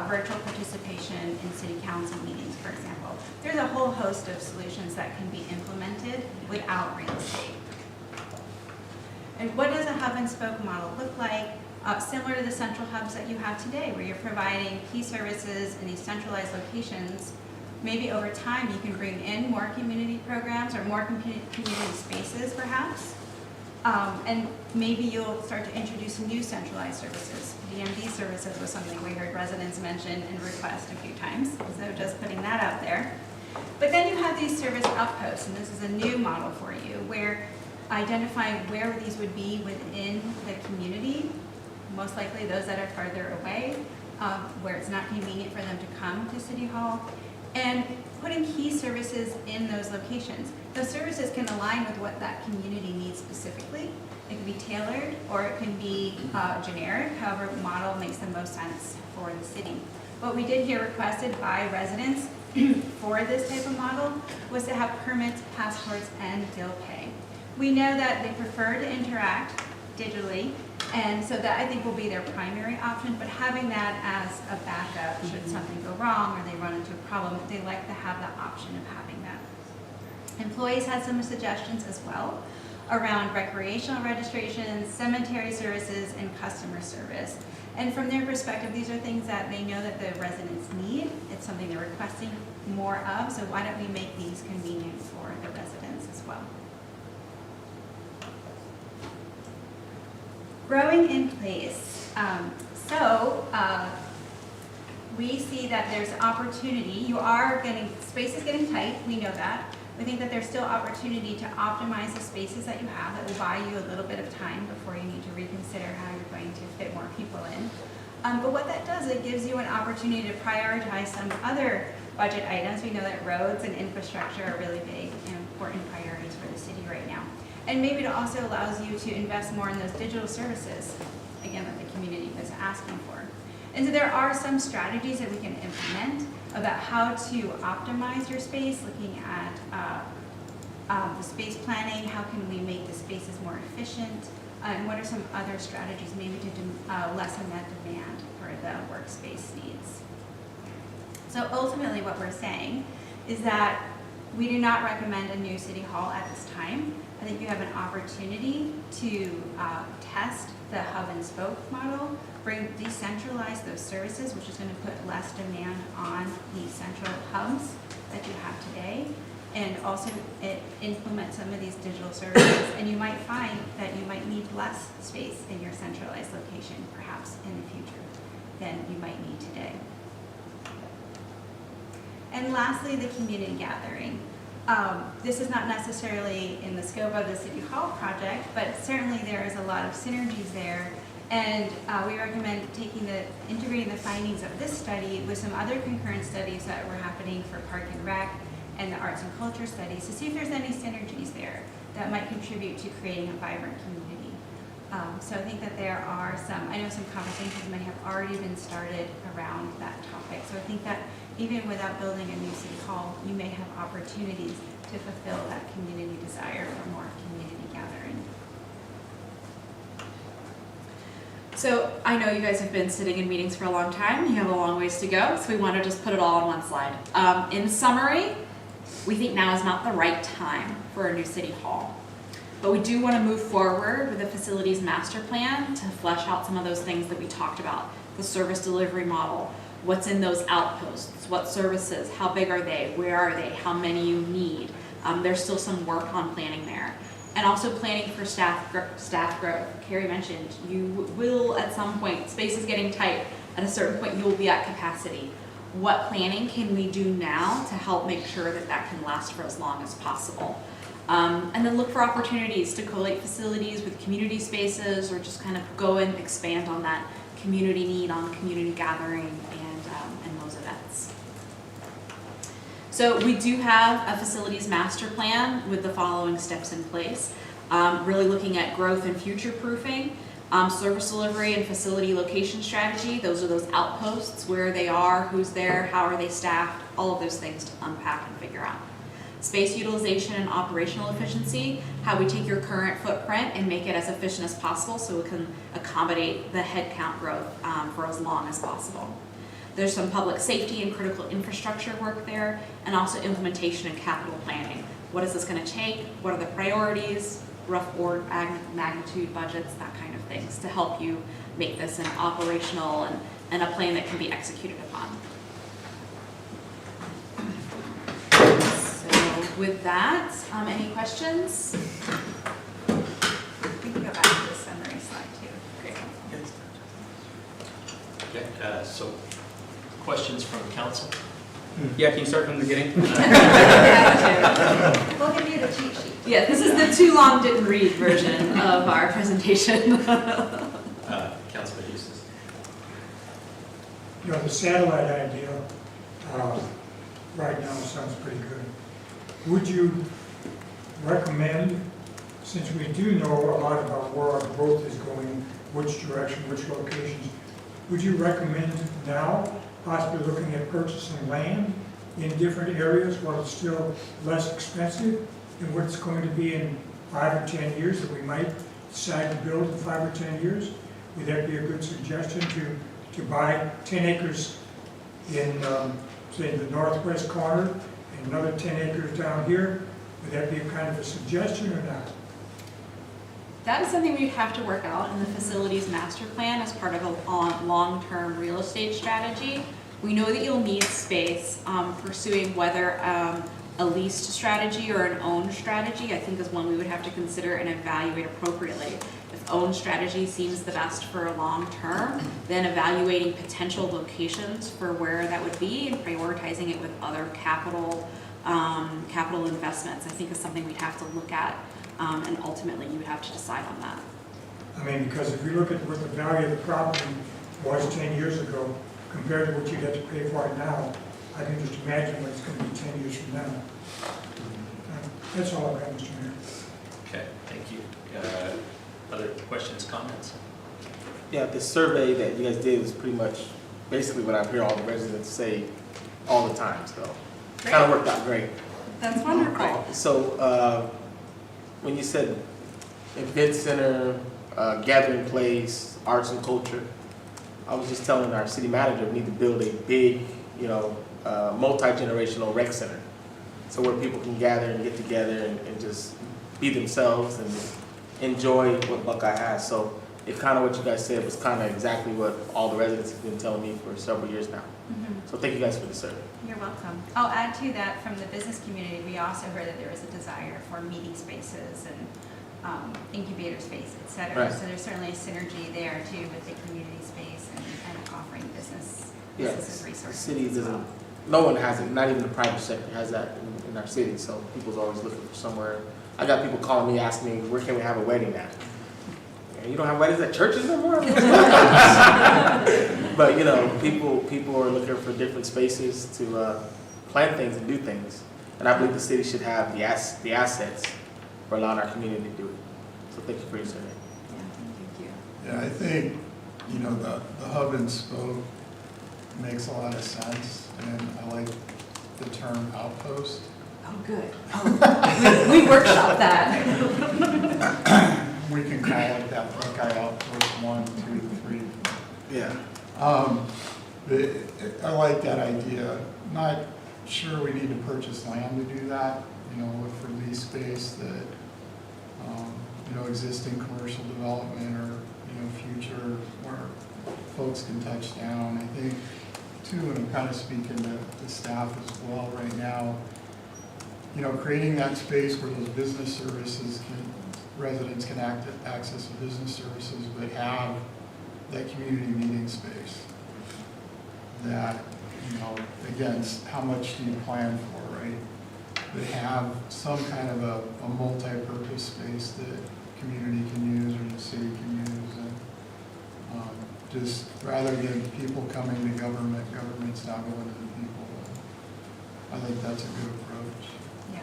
virtual participation in city council meetings, for example. There's a whole host of solutions that can be implemented without real estate. And what does a hub and spoke model look like? Similar to the central hubs that you have today, where you're providing key services in these centralized locations. Maybe over time you can bring in more community programs or more community spaces perhaps. And maybe you'll start to introduce new centralized services. DMV services was something we heard residents mention and request a few times, so just putting that out there. But then you have these service outposts, and this is a new model for you, where identifying where these would be within the community, most likely those that are farther away, where it's not convenient for them to come to City Hall, and putting key services in those locations. Those services can align with what that community needs specifically. It can be tailored or it can be generic, however model makes the most sense for the city. What we did hear requested by residents for this type of model was to have permits, passports, and bill pay. We know that they prefer to interact digitally, and so that I think will be their primary option, but having that as a backup should something go wrong or they run into a problem, they like to have the option of having that. Employees had some suggestions as well around recreational registrations, cemetery services, and customer service. And from their perspective, these are things that they know that the residents need. It's something they're requesting more of, so why don't we make these convenient for the residents as well? Growing in place. We see that there's opportunity. Space is getting tight, we know that. We think that there's still opportunity to optimize the spaces that you have that will buy you a little bit of time before you need to reconsider how you're going to fit more people in. But what that does, it gives you an opportunity to prioritize some other budget items. We know that roads and infrastructure are really big and important priorities for the city right now. And maybe it also allows you to invest more in those digital services, again, that the community was asking for. And so there are some strategies that we can implement about how to optimize your space, looking at the space planning, how can we make the spaces more efficient, and what are some other strategies maybe to lessen that demand for the workspace needs. So ultimately what we're saying is that we do not recommend a new city hall at this time. I think you have an opportunity to test the hub and spoke model, decentralize those services, which is going to put less demand on the central hubs that you have today, and also implement some of these digital services. And you might find that you might need less space in your centralized location, perhaps in the future, than you might need today. And lastly, the community gathering. This is not necessarily in the scope of the City Hall project, but certainly there is a lot of synergies there. And we recommend integrating the findings of this study with some other concurrent studies that were happening for Park and Rec and the arts and culture studies to see if there's any synergies there that might contribute to creating a vibrant community. So I think that there are I know some conversations may have already been started around that topic. So I think that even without building a new City Hall, you may have opportunities opportunities to fulfill that community desire for more community gathering. So I know you guys have been sitting in meetings for a long time. You have a long ways to go, so we want to just put it all on one slide. In summary, we think now is not the right time for a new city hall. But we do want to move forward with the facilities master plan to flesh out some of those things that we talked about. The service delivery model, what's in those outposts, what services, how big are they, where are they, how many you need. There's still some work on planning there. And also planning for staff growth. Carrie mentioned you will at some point, space is getting tight, at a certain point you will be at capacity. What planning can we do now to help make sure that that can last for as long as possible? And then look for opportunities to collate facilities with community spaces, or just kind of go and expand on that community need on community gathering and those events. So we do have a facilities master plan with the following steps in place. Really looking at growth and future proofing, service delivery and facility location strategy. Those are those outposts, where they are, who's there, how are they staffed, all of those things to unpack and figure out. Space utilization and operational efficiency, how we take your current footprint and make it as efficient as possible so we can accommodate the headcount growth for as long as possible. There's some public safety and critical infrastructure work there, and also implementation and capital planning. What is this going to take? What are the priorities? Rough order, magnitude, budgets, that kind of things to help you make this an operational and a plan that can be executed upon. So with that, any questions? We can go back to the summary slide too. Great. Okay, so questions from council? Yeah, can you start from the beginning? We'll give you the cheat sheet. Yeah, this is the too long didn't read version of our presentation. Councilman Eustace. You know, the satellite idea, right now sounds pretty good. Would you recommend, since we do know a lot about where our growth is going, which direction, which locations, would you recommend now possibly looking at purchasing land in different areas while it's still less expensive than what it's going to be in 5 or 10 years that we might decide to build in 5 or 10 years? Would that be a good suggestion to buy 10 acres in, say, in the northwest corner and another 10 acres down here? Would that be a kind of a suggestion or not? That is something we'd have to work out in the facilities master plan as part of a long-term real estate strategy. We know that you'll need space. Pursuing whether a leased strategy or an owned strategy, I think, is one we would have to consider and evaluate appropriately. If owned strategy seems the best for a long term, then evaluating potential locations for where that would be and prioritizing it with other capital investments, I think, is something we'd have to look at. And ultimately, you would have to decide on that. I mean, because if you look at what the value of the property was 10 years ago compared to what you'd have to pay for it now, I can just imagine what it's going to be 10 years from now. That's all I've got, Mr. Mayor. Okay, thank you. Other questions, comments? Yeah, the survey that you guys did was pretty much basically what I hear all the residents say all the time, so kind of worked out great. That's wonderful. So when you said event center, gathering place, arts and culture, I was just telling our city manager we need to build a big, multi-generational rec center. So where people can gather and get together and just be themselves and enjoy what Buckeye has. So it kind of what you guys said was kind of exactly what all the residents have been telling me for several years now. So thank you guys for the survey. You're welcome. I'll add to that, from the business community, we also heard that there was a desire for meeting spaces and incubator space, et cetera. Right. So there's certainly a synergy there too with the community space and offering businesses Yes, resources. city as well. doesn't, no one has it, not even the private sector has that in our city, so people's always looking for somewhere. I got people calling me, asking me, where can we have a wedding at? And you don't have weddings at churches no more? But people are looking for different spaces to plan things and do things. And I believe the city should have the assets for allowing our community to do it. So thank you for your survey. Yeah, thank you. Yeah, I think, the hub and spoke makes a lot of sense, and I like the term outpost. Oh, good. Oh, we workshop that. We can call it that Buckeye Outpost 1, 2, 3. Yeah. I like that idea. Not sure we need to purchase land to do that, look for lease space that, existing commercial development or, future where folks can touch down. I think, too, and I'm kind of speaking to staff as well right now, creating that space where those business services residents can access business services, but have that community meeting space. That, again, how much do you plan for, right? But have some kind of a multi-purpose space that community can use or the city can use, and just rather than people coming to government's not going to the people. I think that's a good approach. Yeah.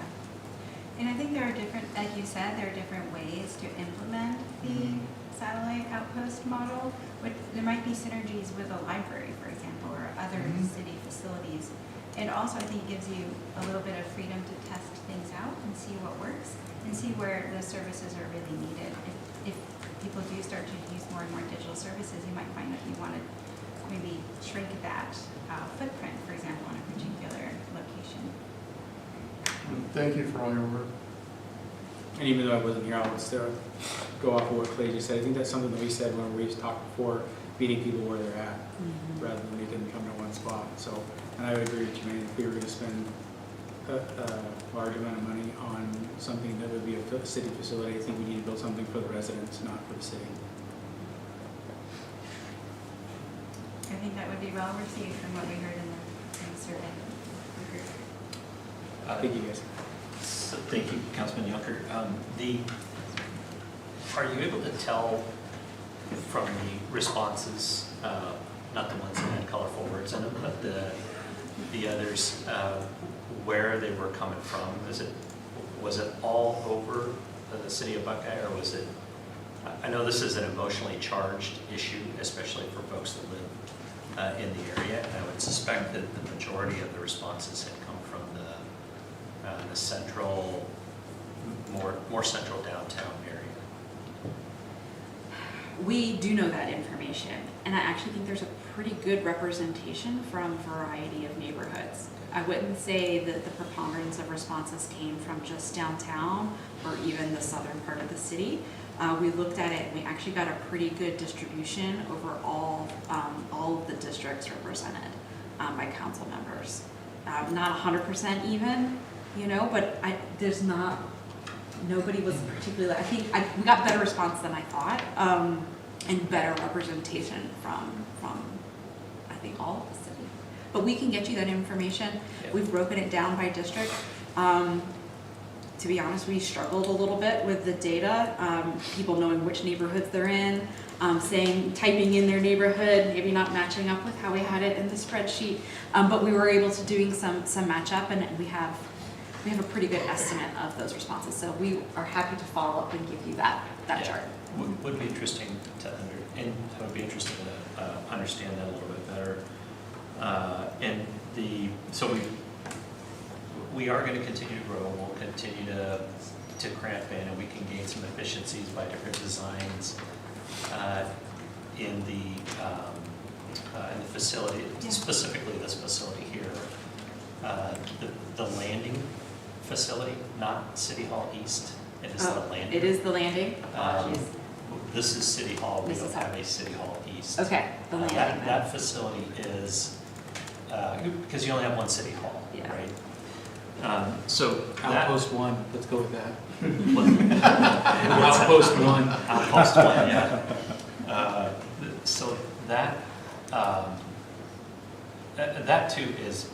And I think there are different, like you said, there are different ways to implement the satellite outpost model. There might be synergies with a library, for example, or other city facilities. And also, I think it gives you a little bit of freedom to test things out and see what works and see where the services are really needed. If people do start to use more and more digital services, you might find that you want to maybe shrink that footprint, for example, on a particular location. Thank you for all your work. And even though I wasn't here, I'll still go off of what Clay just said. I think that's something that we said when we talked before, meeting people where they're at, rather than making them come to one spot. So, and I would agree with you, man. If we were going to spend a large amount of money on something that would be a city facility, I think we need to build something for the residents, not for the city. I think that would be well received from what we heard in the survey. Thank you, guys. So thank you, Councilman Yunker. Are you able to tell from the responses, not the ones that had colorful words in them, but the others, where they were coming from? Was it all over the city of Buckeye, or was it? I know this is an emotionally charged issue, especially for folks that live in the area, and I would suspect that the majority of the responses had come from the central, more central downtown area. We do know that information, and I actually think there's a pretty good representation from a variety of neighborhoods. I wouldn't say that the preponderance of responses came from just downtown or even the southern part of the city. We looked at it, and we actually got a pretty good distribution over all of the districts represented by council members. Not 100% even, but nobody was particularly, I think we got better response than I thought, and better representation from I think all of the city. But we can get you that information. Yeah. We've broken it down by district. To be honest, we struggled a little bit with the data, people knowing which neighborhoods they're in, typing in their neighborhood, maybe not matching up with how we had it in the spreadsheet. But we were able to doing some match up, and we have a pretty good estimate of those responses. So we are happy to follow up and give you that chart. Would be interesting to I would be interested to understand that a little bit better. So we are going to continue to grow. We'll continue to cramp in, and we can gain some efficiencies by different designs in the facility, specifically this facility here, the landing facility, not City Hall East. It is the landing. It is the landing. This is City Hall. We don't have a City Hall East. Okay, the landing. That facility is because you only have one City Hall, right? So Outpost 1, let's go with that. Outpost 1. Outpost 1, yeah. So that too is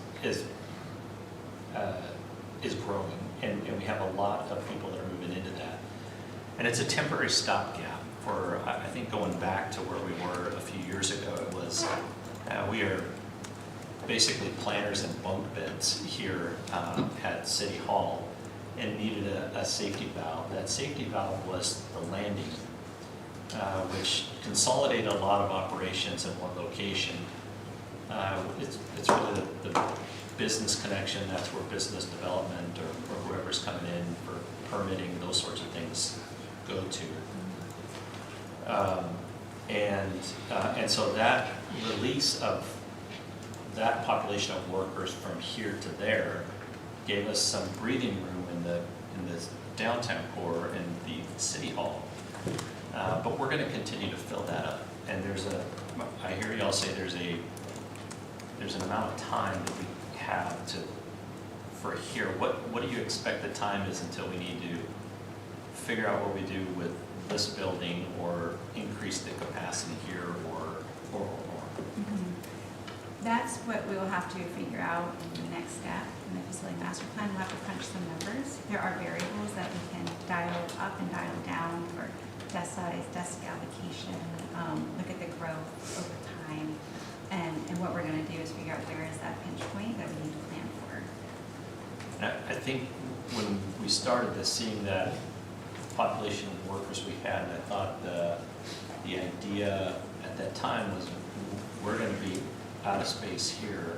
growing, and we have a lot of people that are moving into that. And it's a temporary stopgap for, I think, going back to where we were a few years ago. It was, we are basically planners and bunk beds here at City Hall and needed a safety valve. That safety valve was the landing, which consolidated a lot of operations in one location. It's really business connection, that's where business development or whoever's coming in for permitting, those sorts of things go to. And so that release of that population of workers from here to there gave us some breathing room in the downtown core and the city hall. But we're going to continue to fill that up. And I hear y'all say there's an amount of time that we have for here. What do you expect the time is until we need to figure out what we do with this building or increase the capacity here or? That's what we will have to figure out in the next step in the facility master plan. We'll have to crunch some numbers. There are variables that we can dial up and dial down for desk size, desk allocation, look at the growth over time. And what we're going to do is figure out where is that pinch point that we need to plan for. I think when we started this, seeing that population of workers we had, I thought the idea at that time was we're going to be out of space here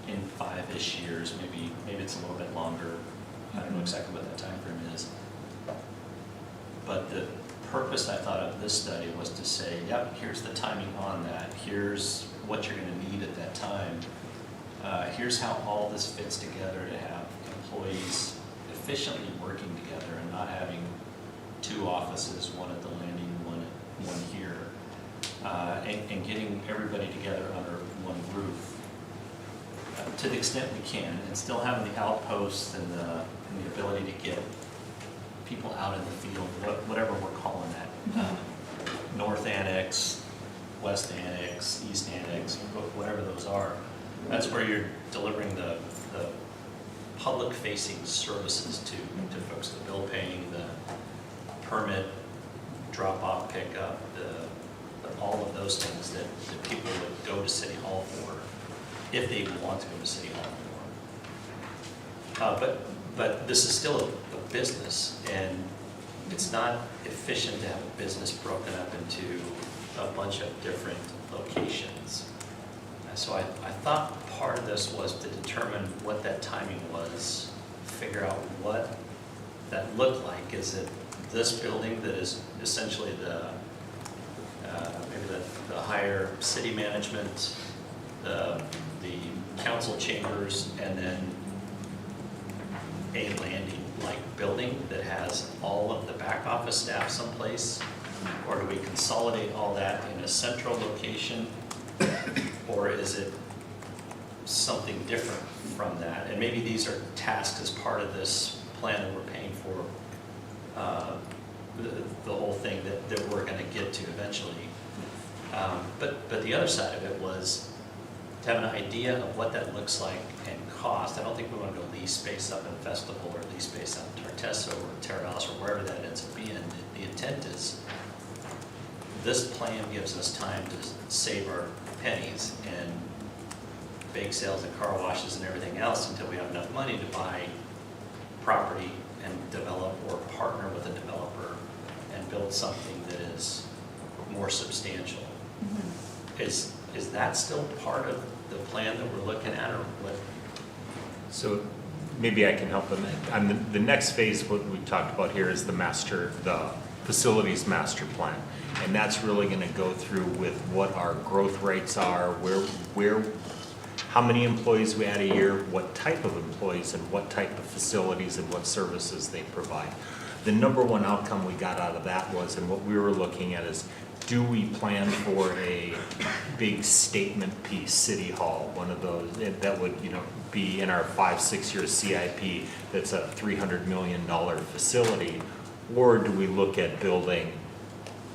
in 5-ish years, maybe it's a little bit longer. I don't know exactly what that time frame is. But the purpose, I thought, of this study was to say, yep, here's the timing on that. Here's what you're going to need at that time. Here's how all this fits together to have employees efficiently working together and not having 2 offices, one at the landing, one here, and getting everybody together under one roof to the extent we can, and still having the outposts and the ability to get people out in the field, whatever we're calling that, North Annex, West Annex, East Annex, whatever those are. That's where you're delivering the public-facing services to folks, the bill paying, the permit, drop-off, pickup, all of those things that people would go to City Hall for, if they even want to go to City Hall for. But this is still a business, and it's not efficient to have a business broken up into a bunch of different locations. So I thought part of this was to determine what that timing was, figure out what that looked like. Is it this building that is essentially maybe the higher city management, the council chambers, and then a landing-like building that has all of the back office staff someplace? Or do we consolidate all that in a central location? Or is it something different from that? And maybe these are tasks as part of this plan that we're paying for, the whole thing that we're going to get to eventually. But the other side of it was to have an idea of what that looks like and cost. I don't think we want to go lease space up in Festival or lease space up in Tartesso or Terra House or wherever that ends up being. The intent is this plan gives us time to save our pennies and bake sales and car washes and everything else until we have enough money to buy property and develop or partner with a developer and build something that is more substantial. Mm-hmm. Is that still part of the plan that we're looking at, or what? So maybe I can help them. On the next phase, what we talked about here is the facilities master plan. And that's really going to go through with what our growth rates are, how many employees we add a year, what type of employees and what type of facilities and what services they provide. The number one outcome we got out of that was, and what we were looking at is, do we plan for a big statement piece, City Hall, one of those that would, be in our 5-6 year CIP that's a $300 million facility, or do we look at building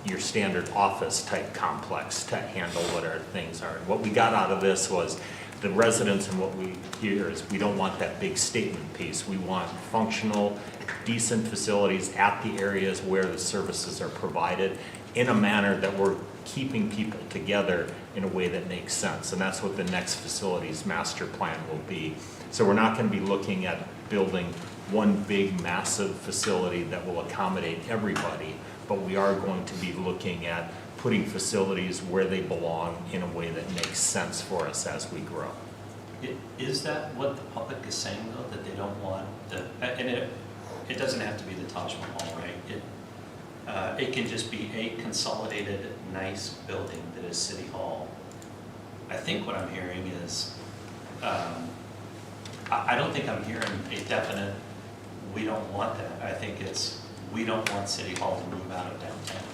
your standard office type complex to handle what our things are? And what we got out of this was the residents, and what we hear is we don't want that big statement piece. We want functional, decent facilities at the areas where the services are provided in a manner that we're keeping people together in a way that makes sense. And that's what the next facilities master plan will be. So we're not going to be looking at building one big massive facility that will accommodate everybody, but we are going to be looking at putting facilities where they belong in a way that makes sense for us as we grow. Is that what the public is saying, though, that they don't want the, and it doesn't have to be the Taj Mahal, right? It can just be a consolidated, nice building that is City Hall. I think what I'm hearing is, I don't think I'm hearing a definite, we don't want that. I think it's, we don't want City Hall to move out of downtown.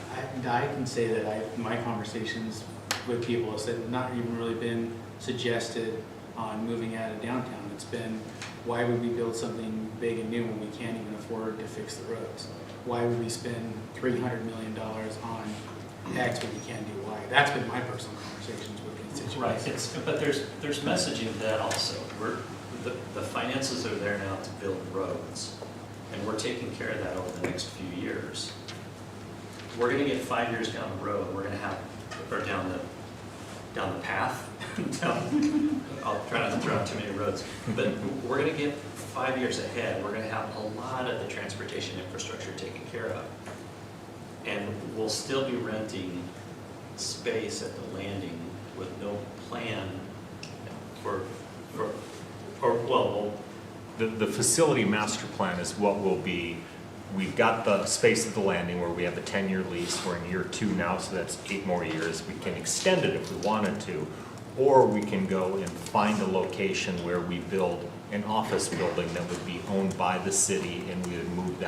I can say that my conversations with people has not even really been suggested on moving out of downtown. It's been, why would we build something big and new when we can't even afford to fix the roads? Why would we spend $300 million on X when we can't do Y? That's been my personal conversations with constituents. Right, but there's messaging that also. The finances are there now to build roads, and we're taking care of that over the next few years. We're gonna get 5 years down the road, we're gonna have, or down the path, I'll try not to throw out too many roads, but we're gonna get 5 years ahead, we're gonna have a lot of the transportation infrastructure taken care of. And we'll still be renting space at the landing with no plan The facility master plan is what will be, we've got the space at the landing where we have a 10-year lease, we're in year 2 now, so that's 8 more years. We can extend it if we wanted to, or we can go and find a location where we build an office building that would be owned by the city, and we would move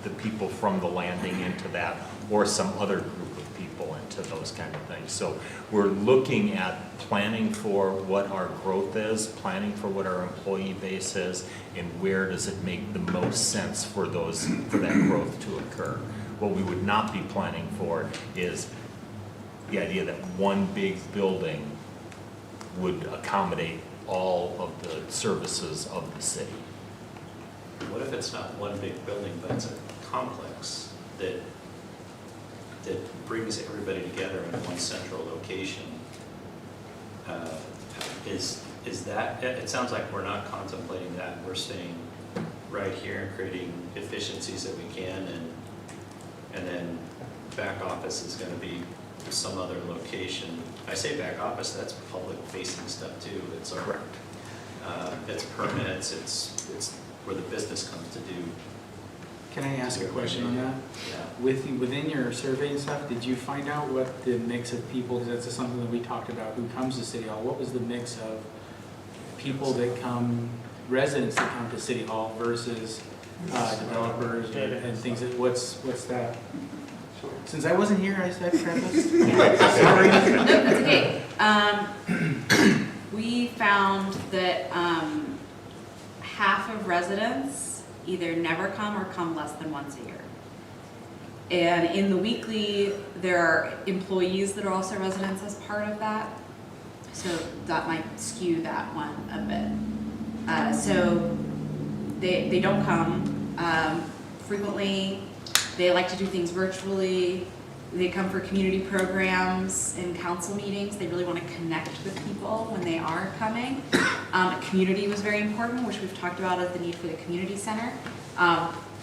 the people from the landing into that, or some other group of people into those kind of things. So we're looking at planning for what our growth is, planning for what our employee base is, and where does it make the most sense for that growth to occur. What we would not be planning for is the idea that one big building would accommodate all of the services of the city. What if it's not one big building, but it's a complex that brings everybody together in one central location? Is that, it sounds like we're not contemplating that. We're staying right here and creating efficiencies that we can, and then back office is gonna be some other location. I say back office, that's public facing stuff too. It's our, it's permits, it's where the business comes to do. Can I ask a question on that? Yeah. Within your survey and stuff, did you find out what the mix of people, because that's something that we talked about, who comes to City Hall, what was the mix of people that come, residents that come to City Hall versus developers and things, what's that? Since I wasn't here, I prefaced. Sorry. No, that's okay. We found that half of residents either never come or come less than once a year. And in the weekly, there are employees that are also residents as part of that. So that might skew that one a bit. So they don't come frequently. They like to do things virtually. They come for community programs and council meetings. They really want to connect with people when they are coming. Community was very important, which we've talked about as the need for the community center.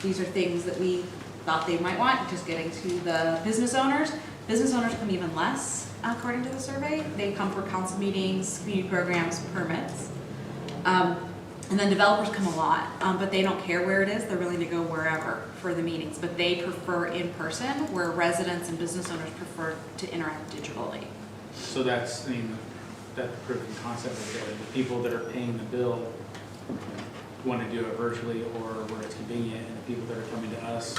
These are things that we thought they might want, just getting to the business owners. Business owners come even less, according to the survey. They come for council meetings, community programs, permits. And then developers come a lot, but they don't care where it is. They're willing to go wherever for the meetings, but they prefer in person, where residents and business owners prefer to interact digitally. So that's, I mean, that proof of concept is there. The people that are paying the bill want to do it virtually or where it's convenient, and the people that are coming to us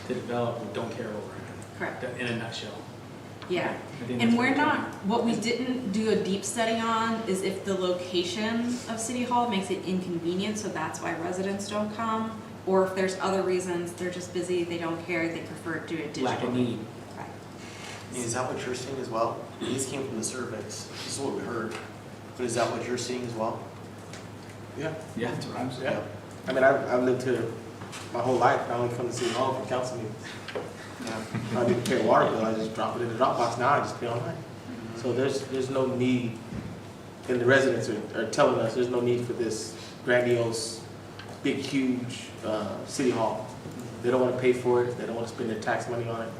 to develop don't care where we're at. Correct. In a nutshell. Yeah, I think and that's we're what not, what we didn't do a deep study on is if the location of City Hall makes it inconvenient, so that's why residents don't come, or if there's other reasons, they're just busy, they don't care, they prefer to do it digitally. lack of need. Right. Is that what you're seeing as well? These came from the surveys. This is what we heard. But is that what you're seeing as well? Yeah. Yeah, that's what I'm saying. Yeah. I mean, I've lived here my whole life. I only come to City Hall for council meetings. I didn't pay a water bill. I just drop it in the Dropbox. Now I just pay online. So there's no need, and the residents are telling us there's no need for this grandiose, big, huge City Hall. They don't want to pay for it. They don't want to spend their tax money on it.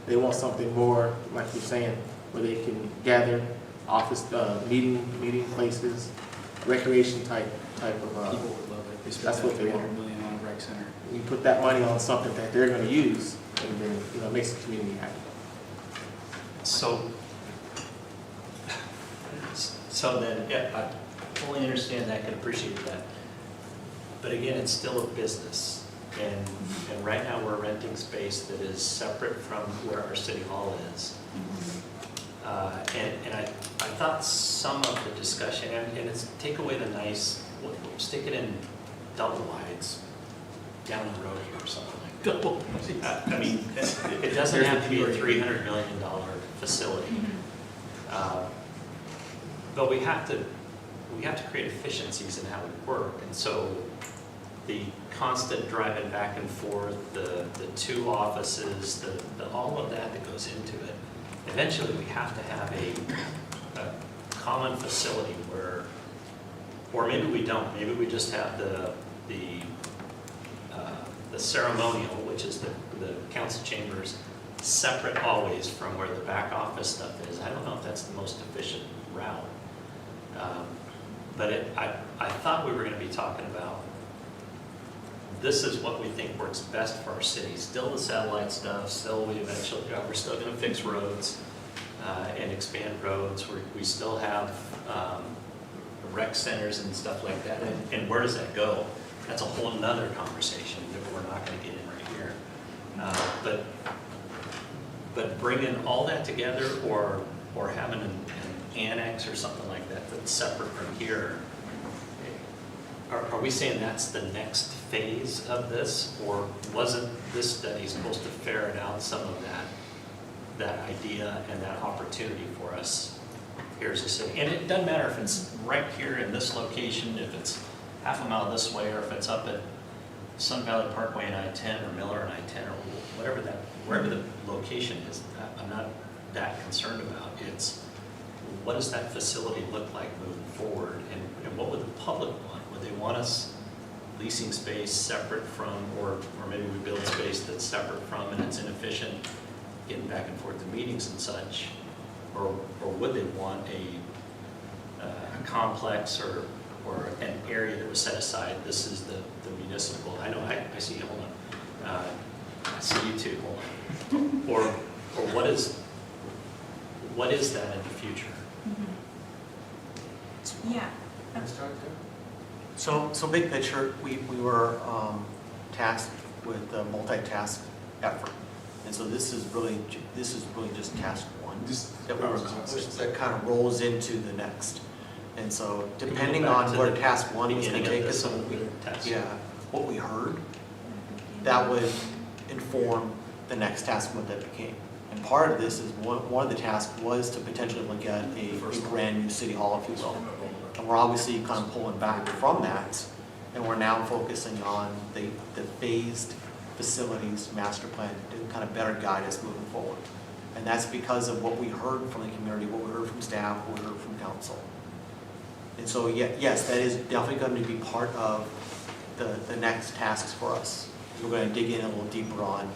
They want something more, like you're saying, where they can gather, office meeting places, recreation type People of, would love it. They spent That's what that they want. 300 million on a rec center. you put that money on something that they're gonna use, and then, you know, it makes the community happy. So then, yeah, I fully understand that, can appreciate that. But again, it's still a business. And right now, we're renting space that is separate from where our city hall is. And I thought some of the discussion, and it's take away the nice, stick it in double wides down the road here or something like that. I mean, it doesn't have to be a $300 million facility. But we have to create efficiencies in how we work. And so the constant driving back and forth, the two offices, all of that goes into it. Eventually, we have to have a common facility where, or maybe we don't. Maybe we just have the ceremonial, which is the council chambers, separate always from where the back office stuff is. I don't know if that's the most efficient route. But I thought we were going to be talking about this is what we think works best for our city. Still the satellite stuff, still we're still going to fix roads and expand roads. We still have rec centers and stuff like that. And where does that go? That's a whole nother conversation that we're not going to get in right here. But bringing all that together or having an annex or something like that that's separate from here, are we saying that's the next phase of this? Or wasn't this study supposed to ferret out some of that idea and that opportunity for us here as a city? And it doesn't matter if it's right here in this location, if it's half a mile this way, or if it's up at Sun Valley Parkway and I-10 or Miller and I-10 or wherever the location is. I'm not that concerned about. It's what does that facility look like moving forward, and what would the public want? Would they want us leasing space separate from, or maybe we build space that's separate from and it's inefficient, getting back and forth to meetings and such, or would they want a complex or an area that was set aside? This is the municipal. I know I see. Hold on. I see you too. Hold on. Or what is that in the future? Yeah. So big picture, we were tasked with a multitask effort. And so this is really just task one that we were accomplished, that kind of rolls into the next. And so depending on where task one was going to take us, what we heard, that would inform the next task what that became. And part of this is one of the tasks was to potentially look at a brand new city hall, if you will. And we're obviously kind of pulling back from that, and we're now focusing on the phased facilities master plan to kind of better guide us moving forward. And that's because of what we heard from the community, what we heard from staff, what we heard from council. And so, yes, that is definitely going to be part of the next tasks for us. We're going to dig in a little deeper on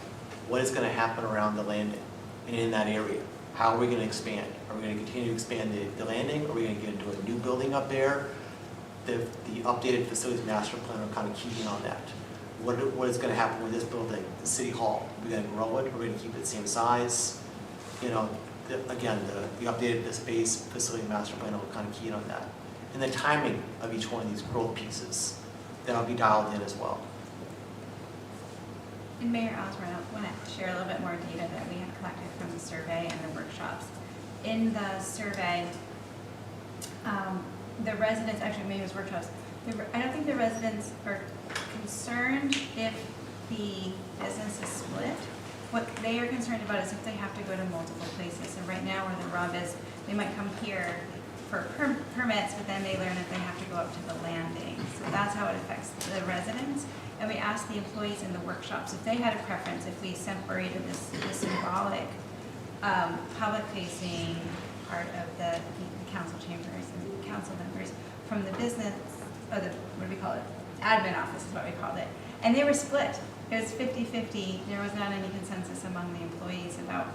what is going to happen around the landing and in that area. How are we going to expand? Are we going to continue to expand the landing? Are we going to get into a new building up there? The updated facilities master plan are kind of keying on that. What is going to happen with this building, the city hall? Are we going to grow it? Are we going to keep it the same size? You know, the updated space facility master plan will kind of key on that. And the timing of each one of these growth pieces, that'll be dialed in as well. And Mayor Osborne, I want to share a little bit more data that we have collected from the survey and the workshops. In the survey, the residents, actually maybe it was workshops, I don't think the residents are concerned if the business is split. What they are concerned about is if they have to go to multiple places. And right now where the rub is, they might come here for permits, but then they learn that they have to go up to the landing. So that's how it affects the residents. And we asked the employees in the workshops if they had a preference, if we separated this symbolic public-facing part of the council chambers and council members from the business, or the, what do we call it? Admin office is what we called it. And they were split. It was 50-50. There was not any consensus among the employees about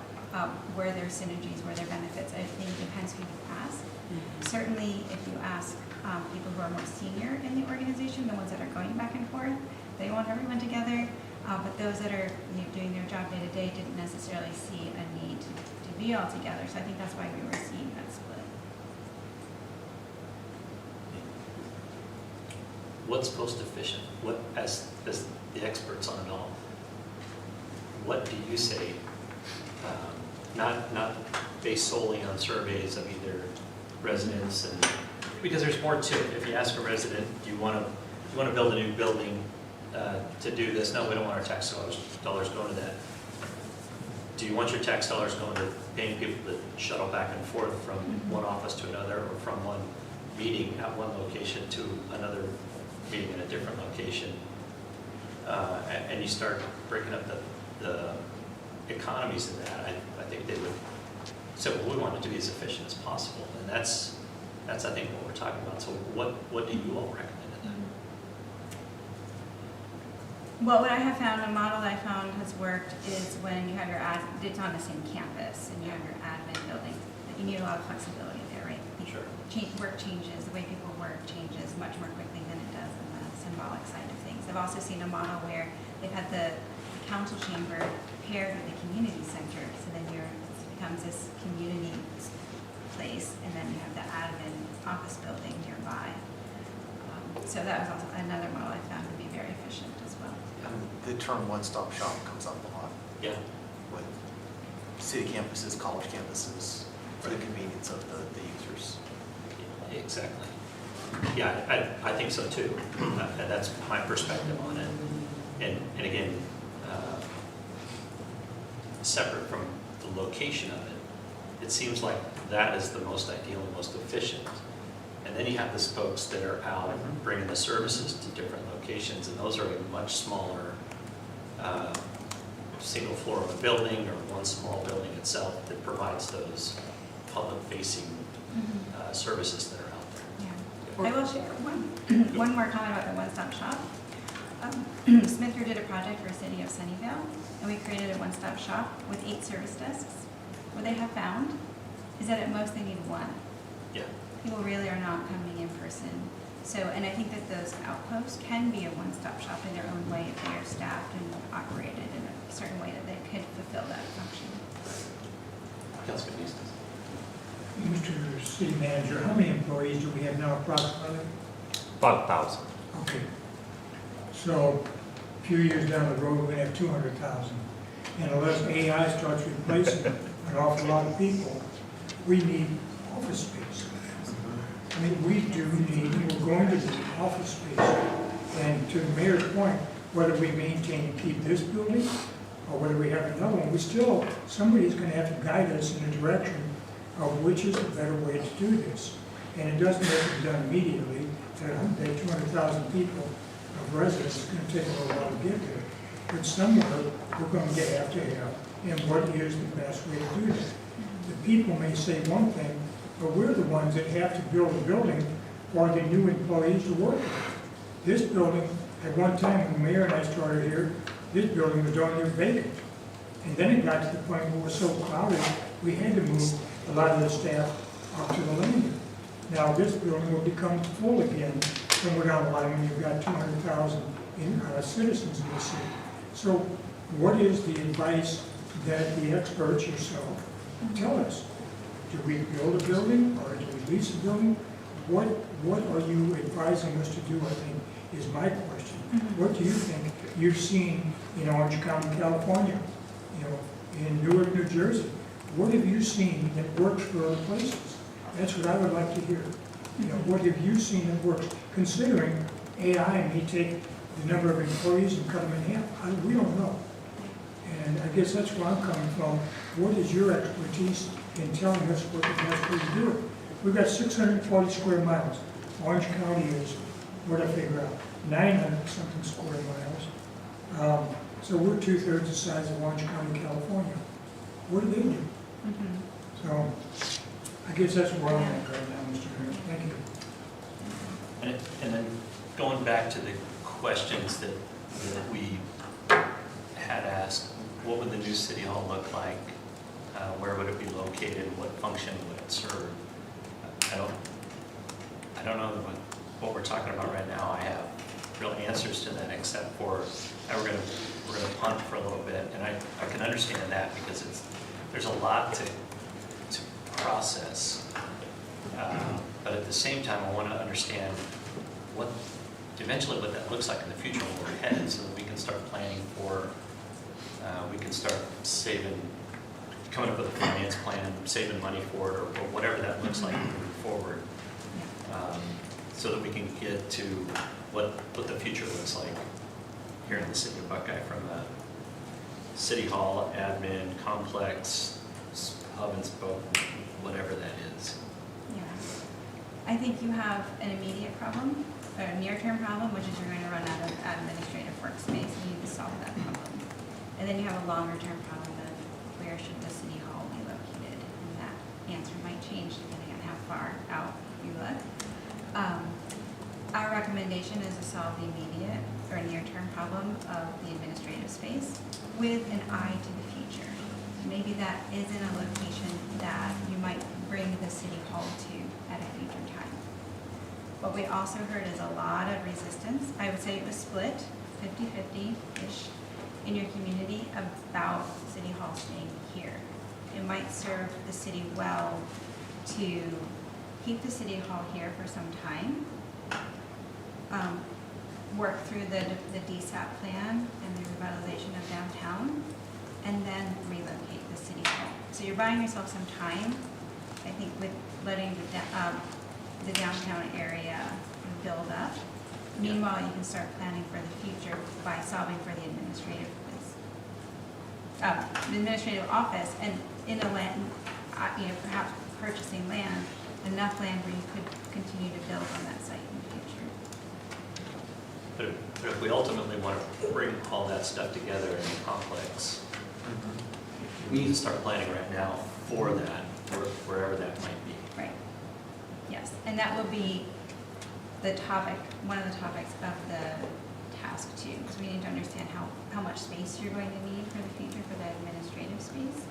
where their synergies, where their benefits. I think it depends who you ask. Certainly, if you ask people who are more senior in the organization, the ones that are going back and forth, they want everyone together. But those that are doing their job day to day didn't necessarily see a need to be all together. So I think that's why we were seeing that split. What's most efficient? What, as the experts on it all, what do you say? Not based solely on surveys of either residents and, because there's more to it. If you ask a resident, do you want to build a new building to do this? No, we don't want our tax dollars going to that. Do you want your tax dollars going to paying people to shuttle back and forth from one office to another, or from one meeting at one location to another meeting in a different location? And you start breaking up the economies in that, I think they would say, well, we want it to be as efficient as possible. And that's I think what we're talking about. So what do you all recommend? Well, what I have found, a model that I found has worked is when you have your it's on the same campus and you have your admin building. You need a lot of flexibility there, right? Sure. Work changes, the way people work changes much more quickly than it does on the symbolic side of things. I've also seen a model where they've had the council chamber paired with the community center, so then it becomes this community place, and then you have the admin office building nearby. So that was also another model I found to be very efficient as well. The term one-stop shop comes up a lot Yeah. with city campuses, college campuses, for the convenience of the users. Exactly. Yeah, I think so too. And that's my perspective on it. And again, separate from the location of it, it seems like that is the most ideal and most efficient. And then you have the folks that are out bringing the services to different locations, and those are a much smaller single floor of a building or one small building itself that provides those public-facing services that are out there. Yeah. I will share one more comment about the one-stop shop. Smith Group did a project for the city of Sunnyvale, and we created a one-stop shop with 8 service desks. What they have found is that at most they need 1. Yeah. People really are not coming in person. So, and I think that those outposts can be a one-stop shop in their own way if they are staffed and operated in a certain way that they could fulfill that function. Councilman Eustace. Mr. City Manager, how many employees do we have now approximately? About 1,000. Okay. So a few years down the road, we're going to have 200,000. And unless AI starts replacing an awful lot of people, we need office space. I mean, we do need, we're going to need office space. And to the mayor's point, whether we maintain and keep this building or whether we have another one, somebody's going to have to guide us in the direction of which is the better way to do this. And it doesn't have to be done immediately. That 200,000 people of residents is going to take a little while to get there. But somewhere, we're going to have to have, and what is the best way to do that? The people may say one thing, but we're the ones that have to build a building for the new employees to work in. This building, at one time when the mayor and I started here, this building was darn near vacant. And then it got to the point where it was so crowded, we had to move a lot of the staff up to the landing. Now this building will become full again somewhere down the line when you've got 200,000 citizens in the city. So what is the advice that the experts yourself tell us? Do we build a building or do we lease a building? What are you advising us to do, I think, is my question. What do you think you've seen in Orange County, California, in Newark, New Jersey? What have you seen that works for other places? That's what I would like to hear. What have you seen that works? Considering AI may take the number of employees and cut them in half, we don't know. And I guess that's where I'm coming from. What is your expertise in telling us what the best way to do it? We've got 640 square miles. Orange County is, what I figure out, 900 something square miles. So we're 2/3 the size of Orange County, California. What do they do? So I guess that's where I'm at right now, Mr. Mayor. Thank you. And then going back to the questions that we had asked, what would the new city hall look like? Where would it be located? What function would it serve? I don't know what we're talking about right now. I have real answers to that, except for we're gonna punt for a little bit, and I can understand that because there's a lot to process. But at the same time, I want to understand eventually what that looks like in the future where we're headed, so that we can start planning for, we can start saving, coming up with a finance plan, saving money for it, or whatever that looks like moving forward. So that we can get to what the future looks like here in the city of Buckeye, from the city hall, admin, complex, hub and spoke, whatever that is. Yeah. I think you have an immediate problem, or a near-term problem, which is you're going to run out of administrative workspace, and you need to solve that problem. And then you have a longer-term problem of where should the city hall be located? And that answer might change depending on how far out you look. Our recommendation is to solve the immediate or near-term problem of the administrative space with an eye to the future. Maybe that isn't a location that you might bring the city hall to at a future time. What we also heard is a lot of resistance. I would say it was split, 50-50-ish in your community about city hall staying here. It might serve the city well to keep the city hall here for some time, work through the DSAP plan and the revitalization of downtown, and then relocate the city hall. So you're buying yourself some time, I think, with letting the downtown area build up. Meanwhile, you can start planning for the future by solving for the administrative office, and in a land, perhaps purchasing land, enough land where you could continue to build on that site in the future. But if we ultimately want to bring all that stuff together in a complex, we need to start planning right now for that, wherever that might be. Right. Yes, and that will be the topic, one of the topics of the task too, because we need to understand how much space you're going to need for the future for the administrative space.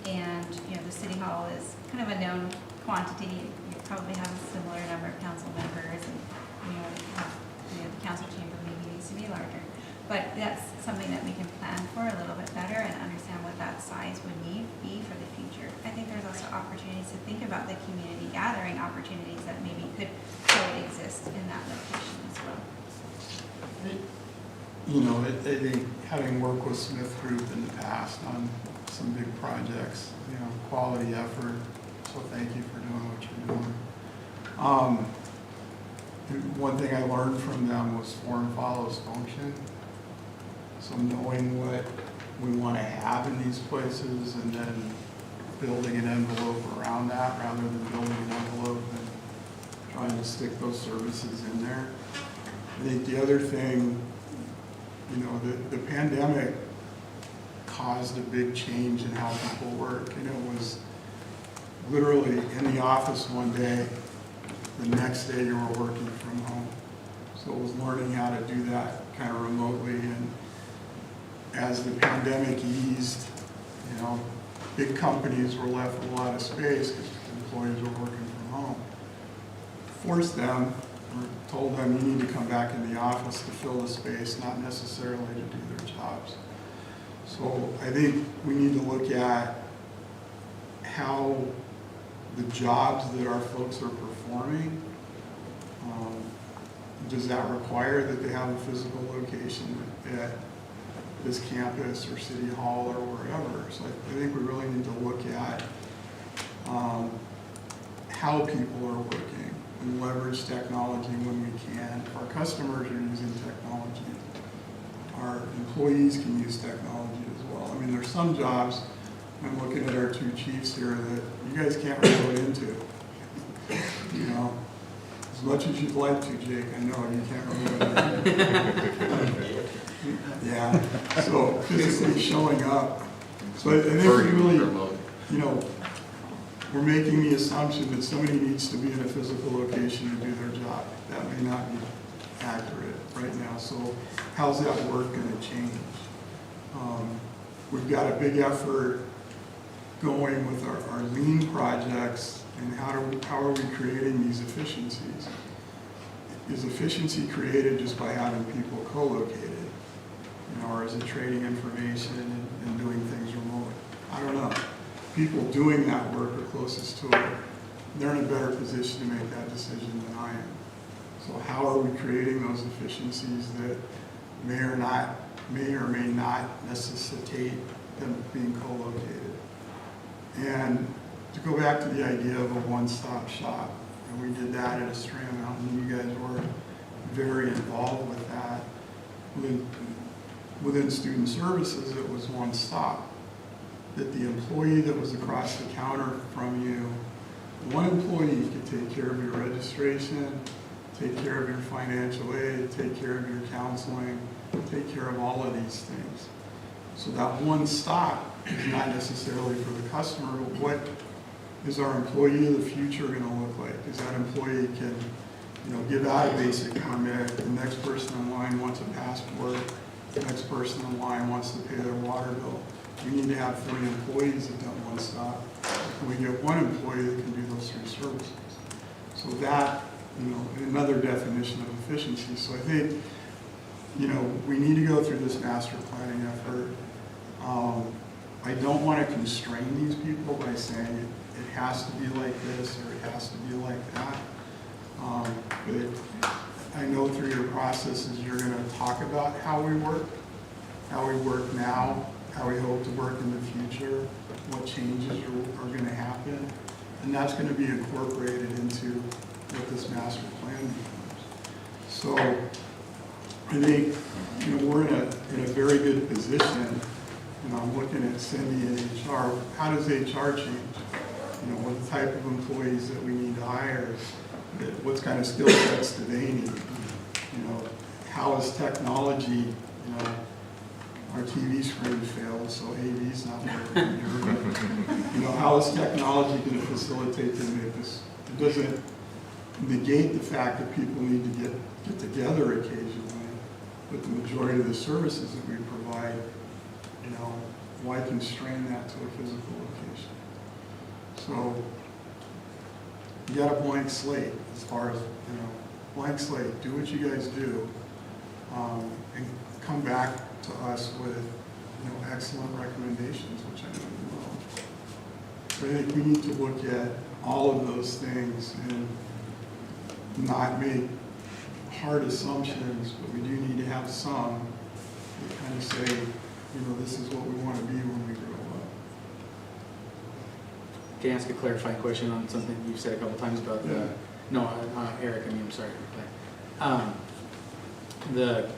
And the city hall is kind of a known quantity. You probably have a similar number of council members, and the council chamber maybe needs to be larger. But that's something that we can plan for a little bit better and understand what that size would be for the future. I think there's also opportunities to think about the community gathering opportunities that maybe could coexist in that location as well. I think having worked with Smith Group in the past on some big projects, quality effort, so thank you for doing what you're doing. One thing I learned from them was form follows function. So knowing what we want to have in these places and then building an envelope around that rather than building an envelope and trying to stick those services in there. I think the other thing, the pandemic caused a big change in how people work. And it was literally in the office one day, the next day you were working from home. So it was learning how to do that kind of remotely. And as the pandemic eased, big companies were left with a lot of space because employees were working from home. Forced them, or told them, you need to come back in the office to fill the space, not necessarily to do their jobs. So I think we need to look at how the jobs that our folks are performing, does that require that they have a physical location at this campus or city hall or wherever? So I think we really need to look at how people are working and leverage technology when we can. Our customers are using technology. Our employees can use technology as well. I mean, there's some jobs, I'm looking at our two chiefs here, that you guys can't really go into. As much as you'd like to, Jake, I know you can't really go into. Yeah, so physically showing up. So I think we really, we're making the assumption that somebody needs to be in a physical location to do their job. That may not be accurate right now. So how's that work going to change? We've got a big effort going with our lean projects And how are we creating these efficiencies? Is efficiency created just by having people co-located? Or is it trading information and doing things remotely? I don't know. People doing that work are closest to it. They're in a better position to make that decision than I am. So how are we creating those efficiencies that may or may not necessitate them being co-located? And to go back to the idea of a one-stop shop, and we did that at Estrella Mountain, you guys were very involved with that. Within student services, it was one stop. That the employee that was across the counter from you, one employee could take care of your registration, take care of your financial aid, take care of your counseling, take care of all of these things. So that one stop is not necessarily for the customer, but what is our employee of the future going to look like? Is that employee can, give out a basic permit, the next person in line wants a passport, the next person in line wants to pay their water bill. We need to have 3 employees at that one stop. Can we get one employee that can do those 3 services? So that, another definition of efficiency. So I think, we need to go through this master planning effort. I don't want to constrain these people by saying it has to be like this or it has to be like that. But I know through your processes you're going to talk about how we work now, how we hope to work in the future, what changes are going to happen, and that's going to be incorporated into what this master plan becomes. So I think we're in a very good position. I'm looking at Cindy and HR. How does HR change? What type of employees that we need to hire? What kind of skill sets do they need? How is technology? Our TV screen failed, so AV's not working here. But, how is technology going to facilitate to make this? It doesn't negate the fact that people need to get together occasionally, but the majority of the services that we provide, why constrain that to a physical location? So you got a blank slate as far as, blank slate, do what you guys do, and come back to us with, excellent recommendations, which I know you will. So I think we need to look at all of those things and not make hard assumptions, but we do need to have some that kind of say, this is what we want to be when we grow up. Can I ask a clarifying question on something you've said a couple times about the, Eric, I'm sorry. The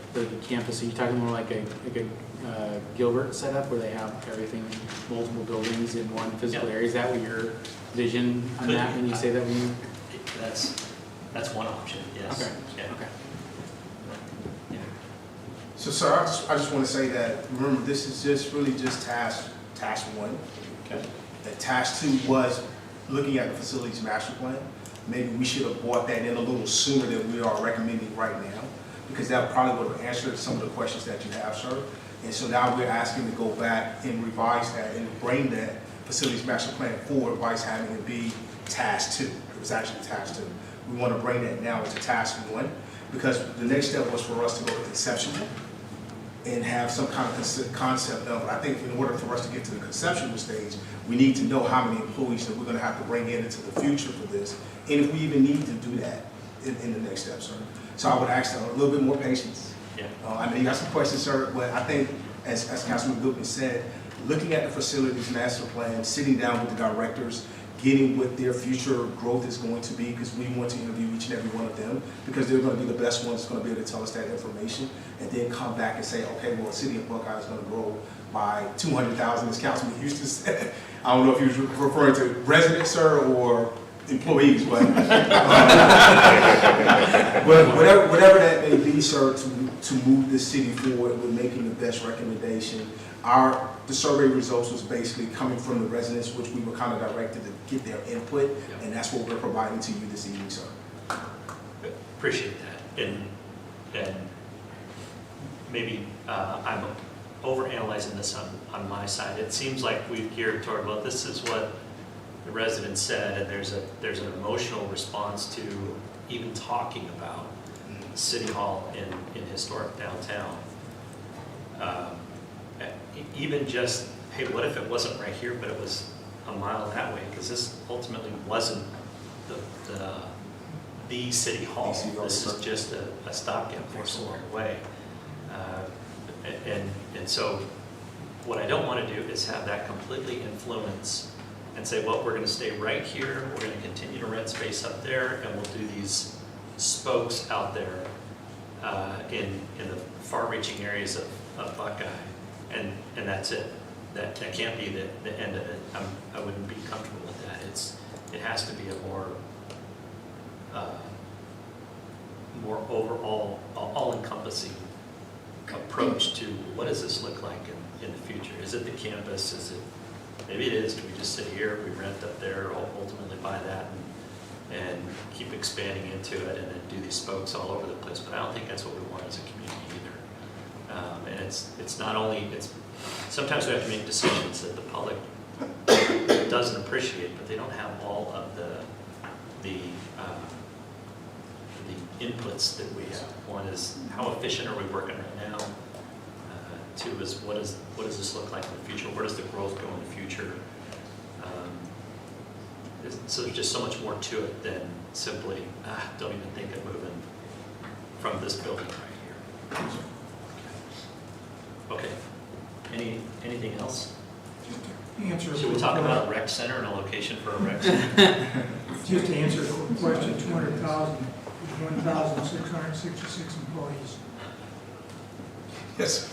campus, are you talking more like a Gilbert setup where they have everything, multiple buildings in one physical area? Is that what your vision on that when you say that? That's one option, yes. Okay. Yeah. Okay. So, sir, I just want to say that, remember, this is just task 1. Okay. And task 2 was looking at the facilities master plan. Maybe we should have brought that in a little sooner than we are recommending right now, because that probably would have answered some of the questions that you have, sir. And so now we're asking to go back and revise that and bring that facilities master plan forward, vice having it be task 2. It was actually task 2. We want to bring that now into task 1, because the next step was for us to go to conceptual and have some kind of concept of it. I think in order for us to get to the conceptual stage, we need to know how many employees that we're going to have to bring into the future for this, and if we even need to do that in the next step, sir. So I would ask a little bit more patience. Yeah. I know you got some questions, sir, but I think, as Councilman Goodman said, looking at the facilities master plan, sitting down with the directors, getting what their future growth is going to be, because we want to interview each and every one of them, because they're going to be the best ones going to be able to tell us that information, and then come back and say, okay, well, the city of Buckeye is going to grow by 200,000, as Councilman Houston said. I don't know if he was referring to residents, sir, or employees, but whatever that may be, sir, to move this city forward with making the best recommendation. The survey results was basically coming from the residents, which we were kind of directed to get their input, and that's what we're providing to you this evening, sir. Appreciate that. And maybe I'm overanalyzing this on my side. It seems like we've geared toward, well, this is what the residents said, and there's an emotional response to even talking about City Hall in historic downtown. Even just, hey, what if it wasn't right here, but it was a mile that way? Because this ultimately wasn't the City Hall. This is just a stopgap for us along the way. And so what I don't want to do is have that completely influence and say, well, we're going to stay right here, we're going to continue to rent space up there, and we'll do these spokes out there in the far-reaching areas of Buckeye, and that's it. That can't be the end of it. I wouldn't be comfortable with that. It has to be a more overall, all-encompassing approach to what does this look like in the future? Is it the campus? Is it, maybe it is. Do we just sit here, we rent up there, ultimately buy that and keep expanding into it and then do these spokes all over the place? But I don't think that's what we want as a community either. And it's not only, sometimes we have to make decisions that the public doesn't appreciate, but they don't have all of the inputs that we have. One is, how efficient are we working right now? Two is, what does this look like in the future? Where does the growth go in the future? So there's just so much more to it than simply, don't even think of moving from this building right here. Okay. Anything else? Answer. Should we talk about a rec center and a location for a rec center? Just to answer the question, 200,000 is 1,666 employees. Yes.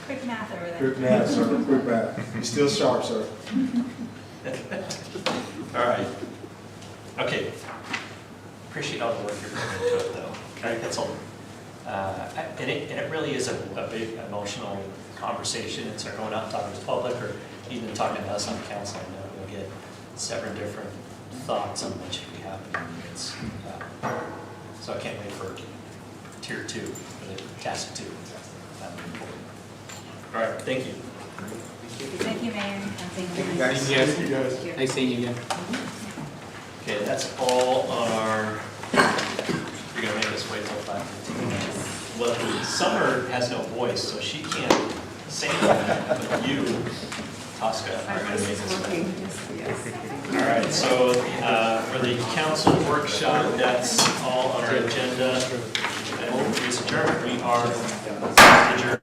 Quick math over there. Quick math, sir, quick math. You're still sharp, sir. All right. Okay. Appreciate all the work you're putting into it, though. Okay, that's all. And it really is a big emotional conversation. It's going out and talking to the public, or even talking to us on council. I know we'll get several different thoughts on what should be happening. So I can't wait for tier 2, for the task 2. That'll be important. All right, thank you. Thank you, Mayor. Thank you, guys. Thank you, guys. Nice seeing you again. Okay, that's all on our, you're gonna make us wait till 5:15. Well, Summer has no voice, so she can't say anything, but you, Tosca, are gonna make us wait. All right, so for the council workshop, that's all on our agenda. And we'll adjourn. We are adjourned.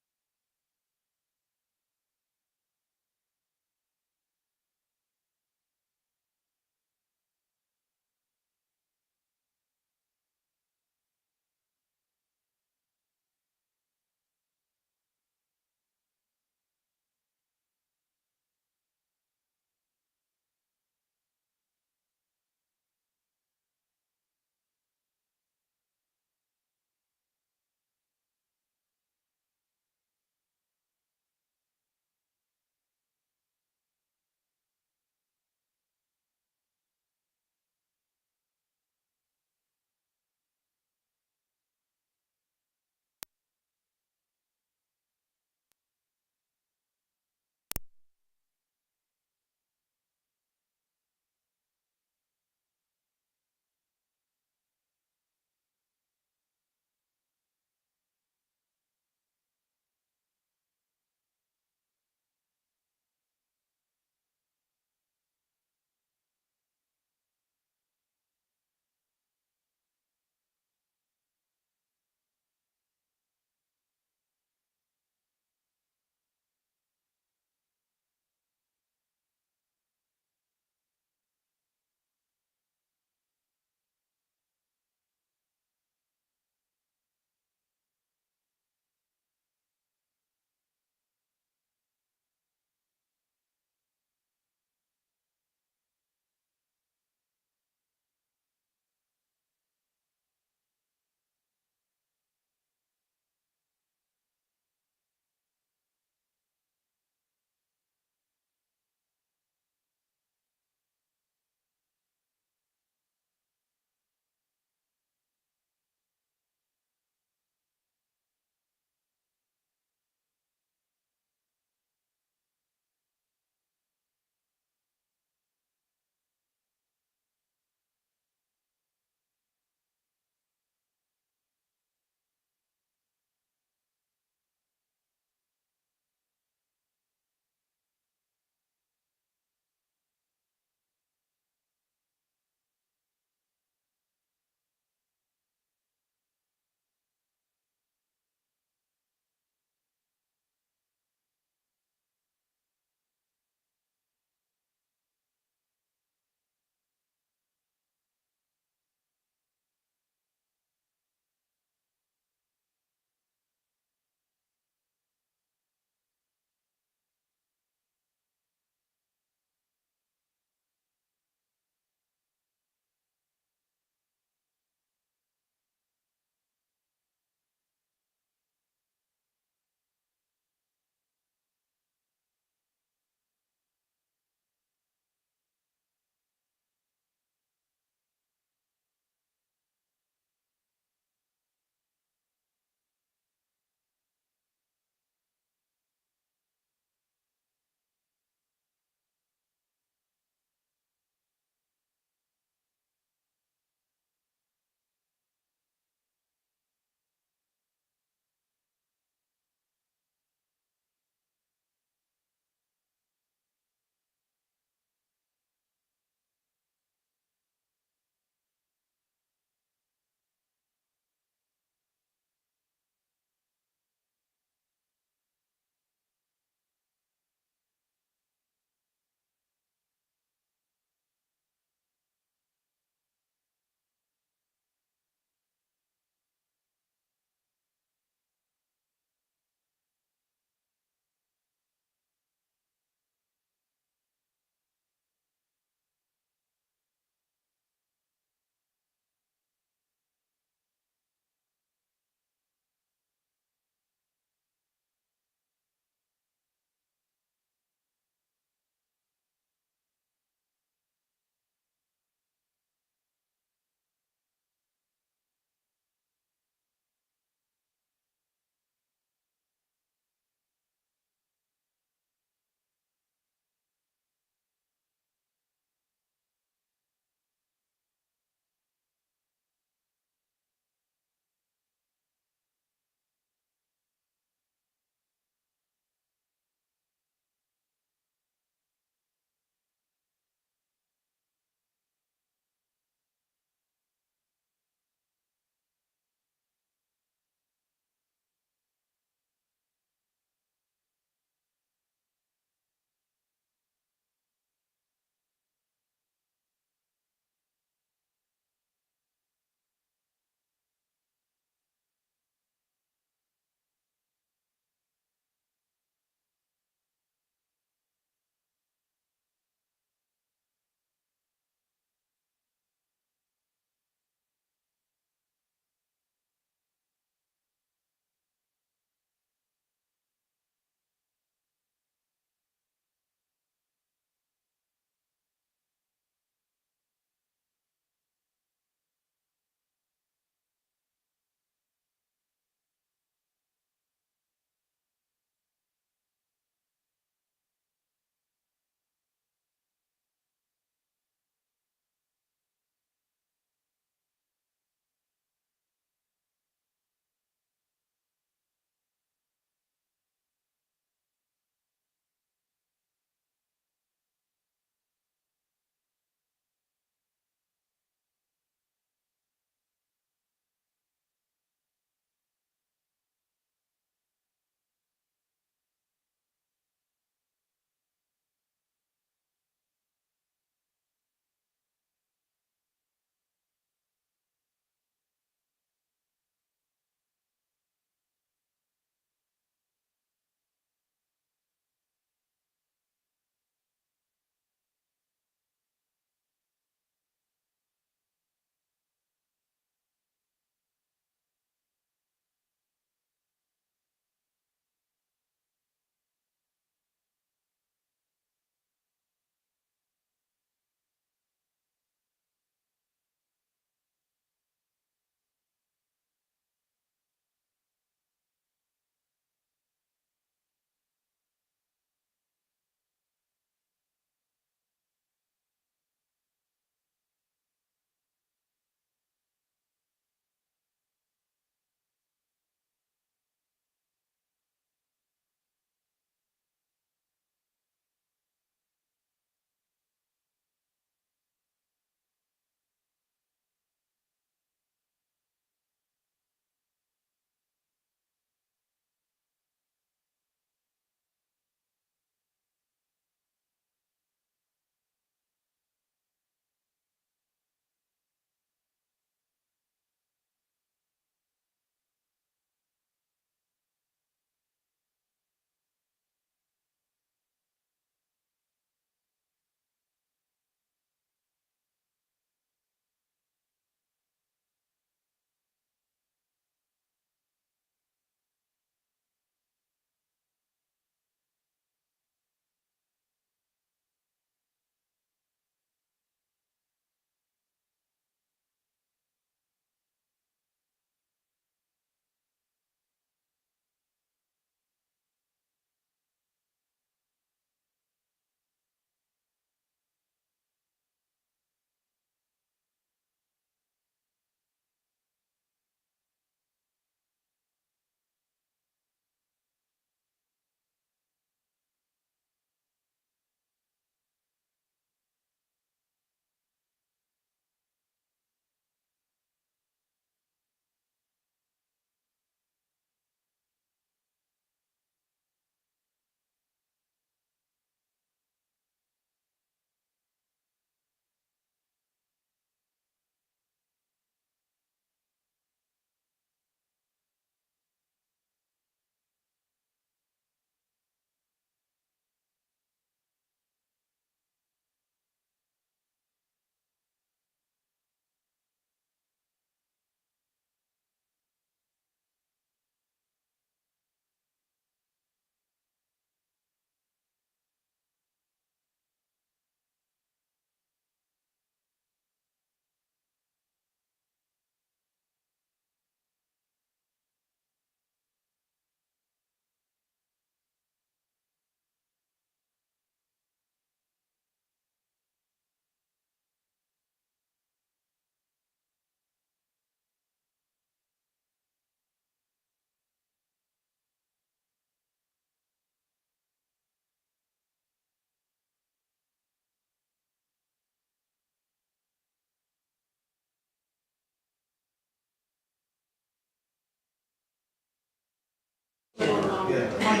Okay,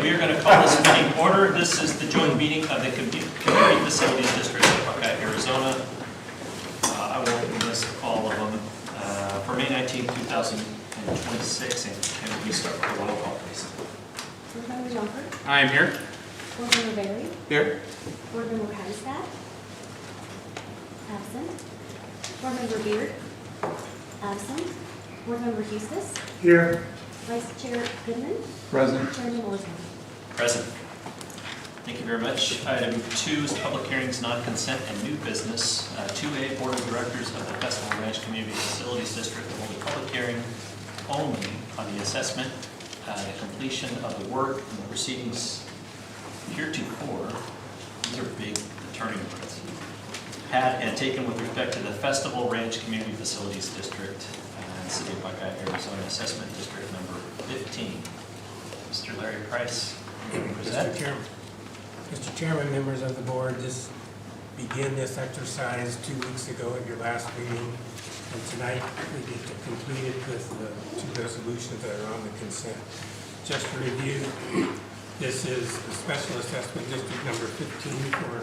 we are going to call this meeting to order. This is the joint meeting of the Community Facilities District of Buckeye, Arizona. I won't list all of them. For May 19, 2026, and can we start with the roll call, please? Board Member Mumford, I am here. Board Member Berry, Here. Board Member Hadistad, absent. Board Member Beard, absent. Board Member Eustace, Here. Vice Chair Goodman, Present. Chairman Olson. Present. Thank you very much. Item 2 is public hearings, non-consent, and new business. 2A, Board of Directors of the Festival Ranch Community Facilities District will hold a public hearing only on the assessment, the completion of the work, and the proceedings heretofore. These are big turning points. Had and taken with respect to the Festival Ranch Community Facilities District, City of Buckeye, Arizona Assessment District number 15. Mr. Larry Price, you can present. Mr. Chairman, members of the board, just began this exercise 2 weeks ago at your last meeting, and tonight we get to complete it with the 2 resolutions that are on the consent. Just to review, this is the Special Assessment District number 15 for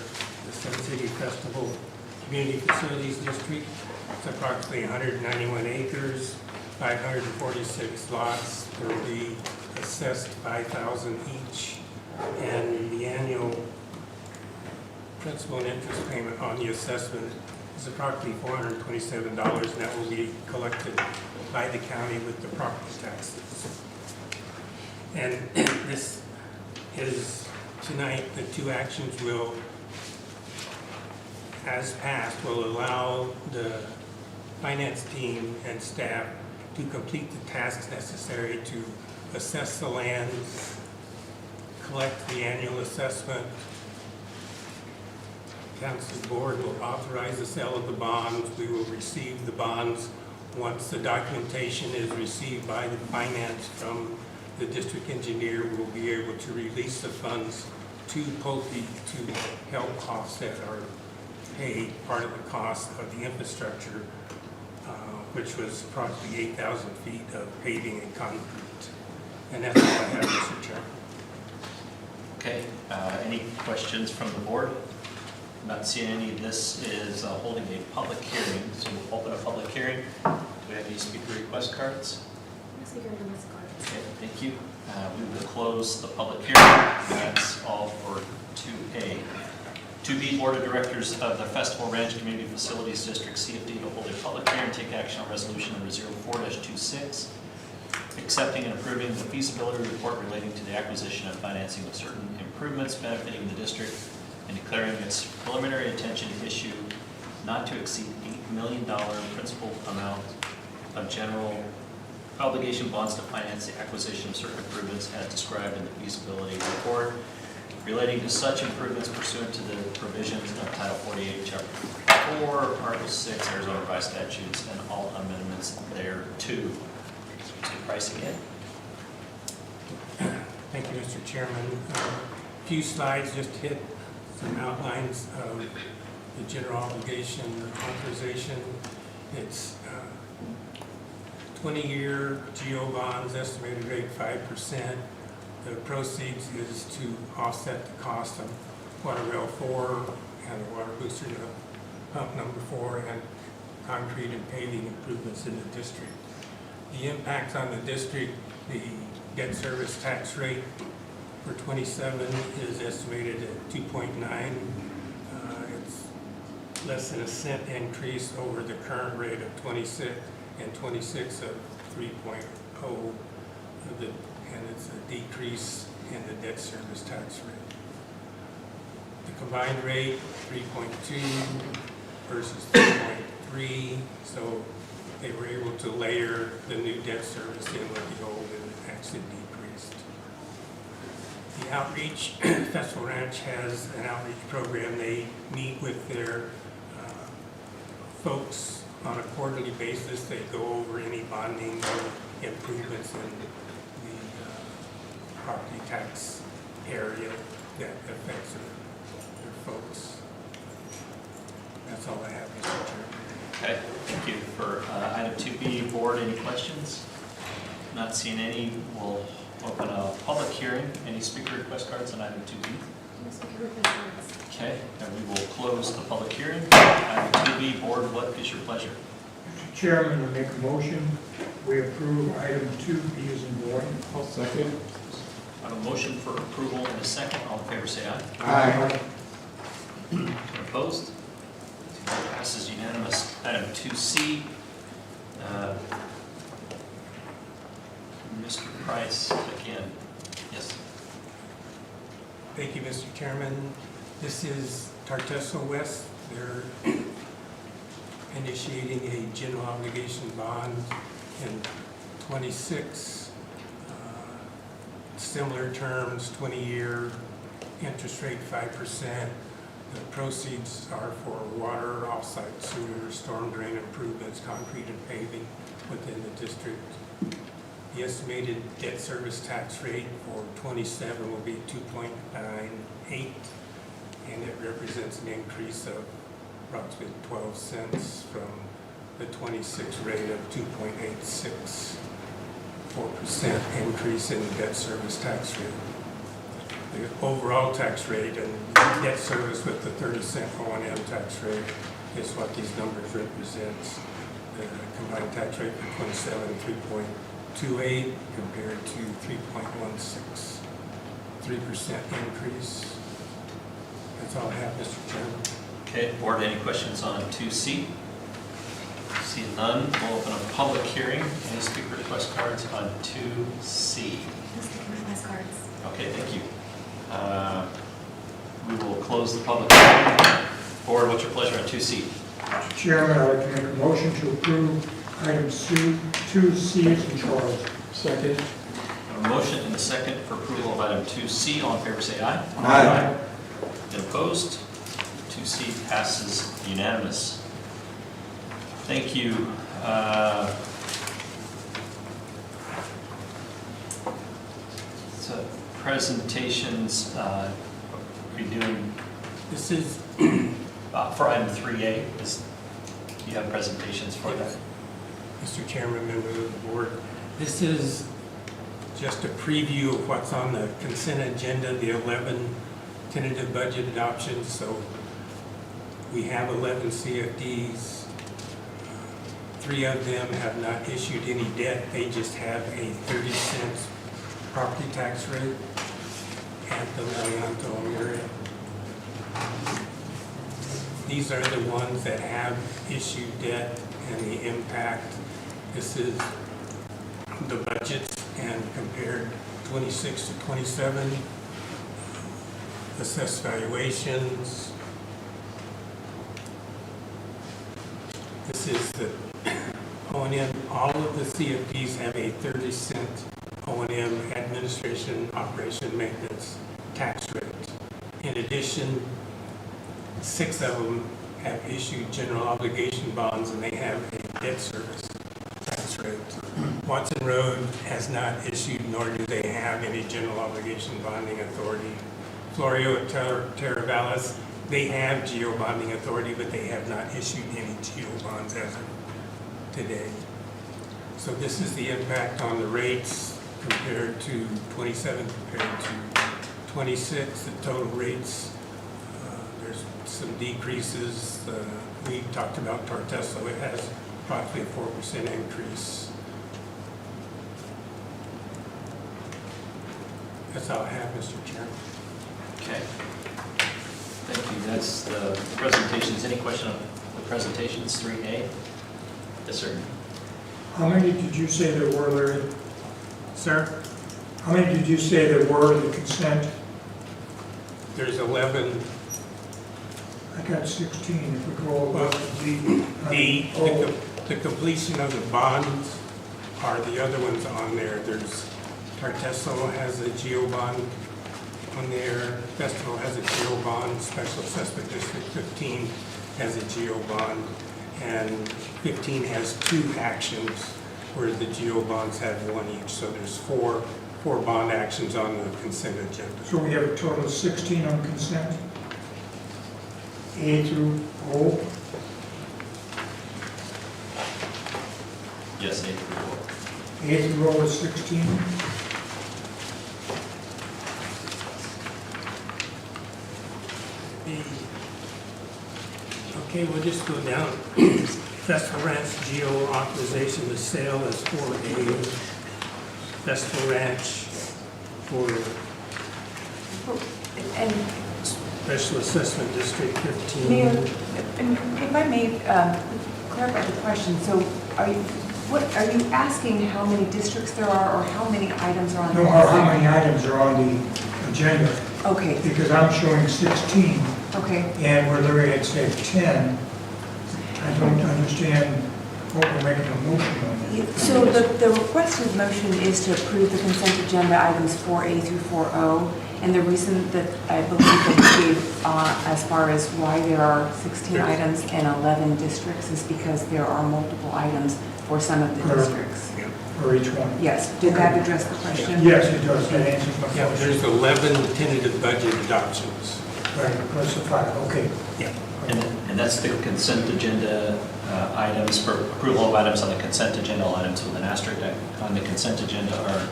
the Sun City Festival Community Facilities District. It's approximately 191 acres, 546 lots. There will be assessed 5,000 each, and the annual principal and interest payment on the assessment is approximately $427, and that will be collected by the county with the property taxes. And this is tonight, the 2 actions will, as passed, will allow the finance team and staff to complete the tasks necessary to assess the lands, collect the annual assessment. Council board will authorize the sale of the bonds. We will receive the bonds once the documentation is received by the finance from the district engineer. We'll be able to release the funds to Pulte to help offset or pay part of the cost of the infrastructure, which was approximately 8,000 feet of paving and concrete. And that's all I have, Mr. Chairman. Okay, any questions from the board? Not seeing any. This is holding a public hearing, so we'll open a public hearing. Do we have any speaker request cards? Okay, thank you. We will close the public hearing. That's all for 2A. 2B, Board of Directors of the Festival Ranch Community Facilities District, CFD, to hold a public hearing, take action on resolution number 04-26, accepting and approving the feasibility report relating to the acquisition and financing of certain improvements benefiting the district, and declaring its preliminary intention to issue not to exceed $8 million principal amount of general obligation bonds to finance the acquisition of certain improvements as described in the feasibility report, relating to such improvements pursuant to the provisions of Title 48, Chapter 4, Article 6, Arizona Revised Statutes, and all amendments thereto. Mr. Price again. Thank you, Mr. Chairman. A few slides just hit some outlines of the general obligation authorization. It's 20-year GO bonds, estimated rate 5%. The proceeds is to offset the cost of water rail 4 and the water booster pump number 4 and concrete and paving improvements in the district. The impact on the district, the debt service tax rate for 27 is estimated at 2.9. It's less than a cent increase over the current rate of 26 and 26 of 3.0. And it's a decrease in the debt service tax rate. The combined rate, 3.2 versus 3.3, so they were able to layer the new debt service in with the old, and it actually decreased. The outreach, Festival Ranch has an outreach program. They meet with their folks on a quarterly basis. They go over any bonding or improvements in the property tax area that affects folks. That's all I have, Mr. Chairman. Okay, thank you. For item 2B, board, any questions? Not seeing any, we'll open a public hearing. Any speaker request cards on item 2B? No speaker request cards. Okay, and we will close the public hearing. Item 2B, board, what is your pleasure? Mr. Chairman, I make a motion, we approve item 2B as in board. I'll second. I have a motion for approval and a second. All in favor, say aye. Aye. Opposed? Passes unanimous. Item 2C. Mr. Price, again. Yes. Thank you, Mr. Chairman. This is Tartesso West. They're initiating a general obligation bond in 26 similar terms, 20-year, interest rate 5%. The proceeds are for water, off-site sewer, storm drain improvements, concrete and paving within the district. The estimated debt service tax rate for 27 will be 2.98, and it represents an increase of approximately 12 cents from the 26 rate of 2.86, 4% increase in the debt service tax rate. The overall tax rate and debt service with the 30-cent O&M tax rate is what these numbers represent. The combined tax rate for 27, 3.28 compared to 3.16, 3% increase. That's all I have, Mr. Chairman. Okay, board, any questions on 2C? Seeing none, we'll open a public hearing. Any speaker request cards on 2C? No speaker request cards. Okay, thank you. We will close the public hearing. Board, what's your pleasure on 2C? Mr. Chairman, I'd like to make a motion to approve item 2C as in Charles. Second. A motion and a second for approval of item 2C. All in favor, say aye. Aye. And opposed? 2C passes unanimous. Thank you. So presentations, are you doing This is for item 3A? You have presentations for that? Mr. Chairman, members of the board. This is just a preview of what's on the consent agenda, the 11 tentative budget adoptions. So we have 11 CFDs. 3 of them have not issued any debt. They just have a 30-cent property tax rate at the Leonto area. These are the ones that have issued debt and the impact. This is the budgets and compared 26 to 27, assessed valuations. This is the O&M. All of the CFDs have a 30-cent O&M administration, operation, maintenance tax rate. In addition, 6 of them have issued general obligation bonds and they have a debt service tax rate. Watson Road has not issued, nor do they have any general obligation bonding authority. Florio at Terravallis, they have geo bonding authority, but they have not issued any geo bonds as of today. So this is the impact on the rates compared to 27 compared to 26. The total rates, there's some decreases. We talked about Tartesso. It has approximately a 4% increase. That's all I have, Mr. Chairman. Okay. Thank you. That's the presentations. Any question on the presentations, 3A? Yes, sir. How many did you say there were, Larry? Sir, How many did you say there were in the consent? there's 11. I got 16, if we go over the The completion of the bonds are the other ones on there. There's Tartesso has a geo bond on there. Festival has a geo bond. Special Assessment District 15 has a geo bond. And 15 has 2 actions, whereas the geo bonds have 1 each. So there's four bond actions on the consent agenda. So we have a total of 16 on consent? A through O. Yes, A through O. A through O is 16. Okay, we'll just go down. Festival Ranch Geo authorization to sale is 4A. Festival Ranch for And Special Assessment District 15. Mayor, if I may clarify the question, so are you asking how many districts there are or how many items are on the No, list? how many items are on the agenda? Okay, Because I'm showing 16, okay. and we're looking at, say, 10. I don't understand what we're making a motion on. So the requested motion is to approve the consent agenda items 4A through 4O. And the reason that I believe that you gave as far as why there are 16 items and 11 districts is because there are multiple items for some of the districts. For each one? Yes, did that address the question? Yes, it does, that answers my Yeah, question. there's 11 tentative budget adoptions. Right, plus the 5, okay. Yeah. And that's the consent agenda items for approval of items on the consent agenda, all items with an asterisk on the consent agenda are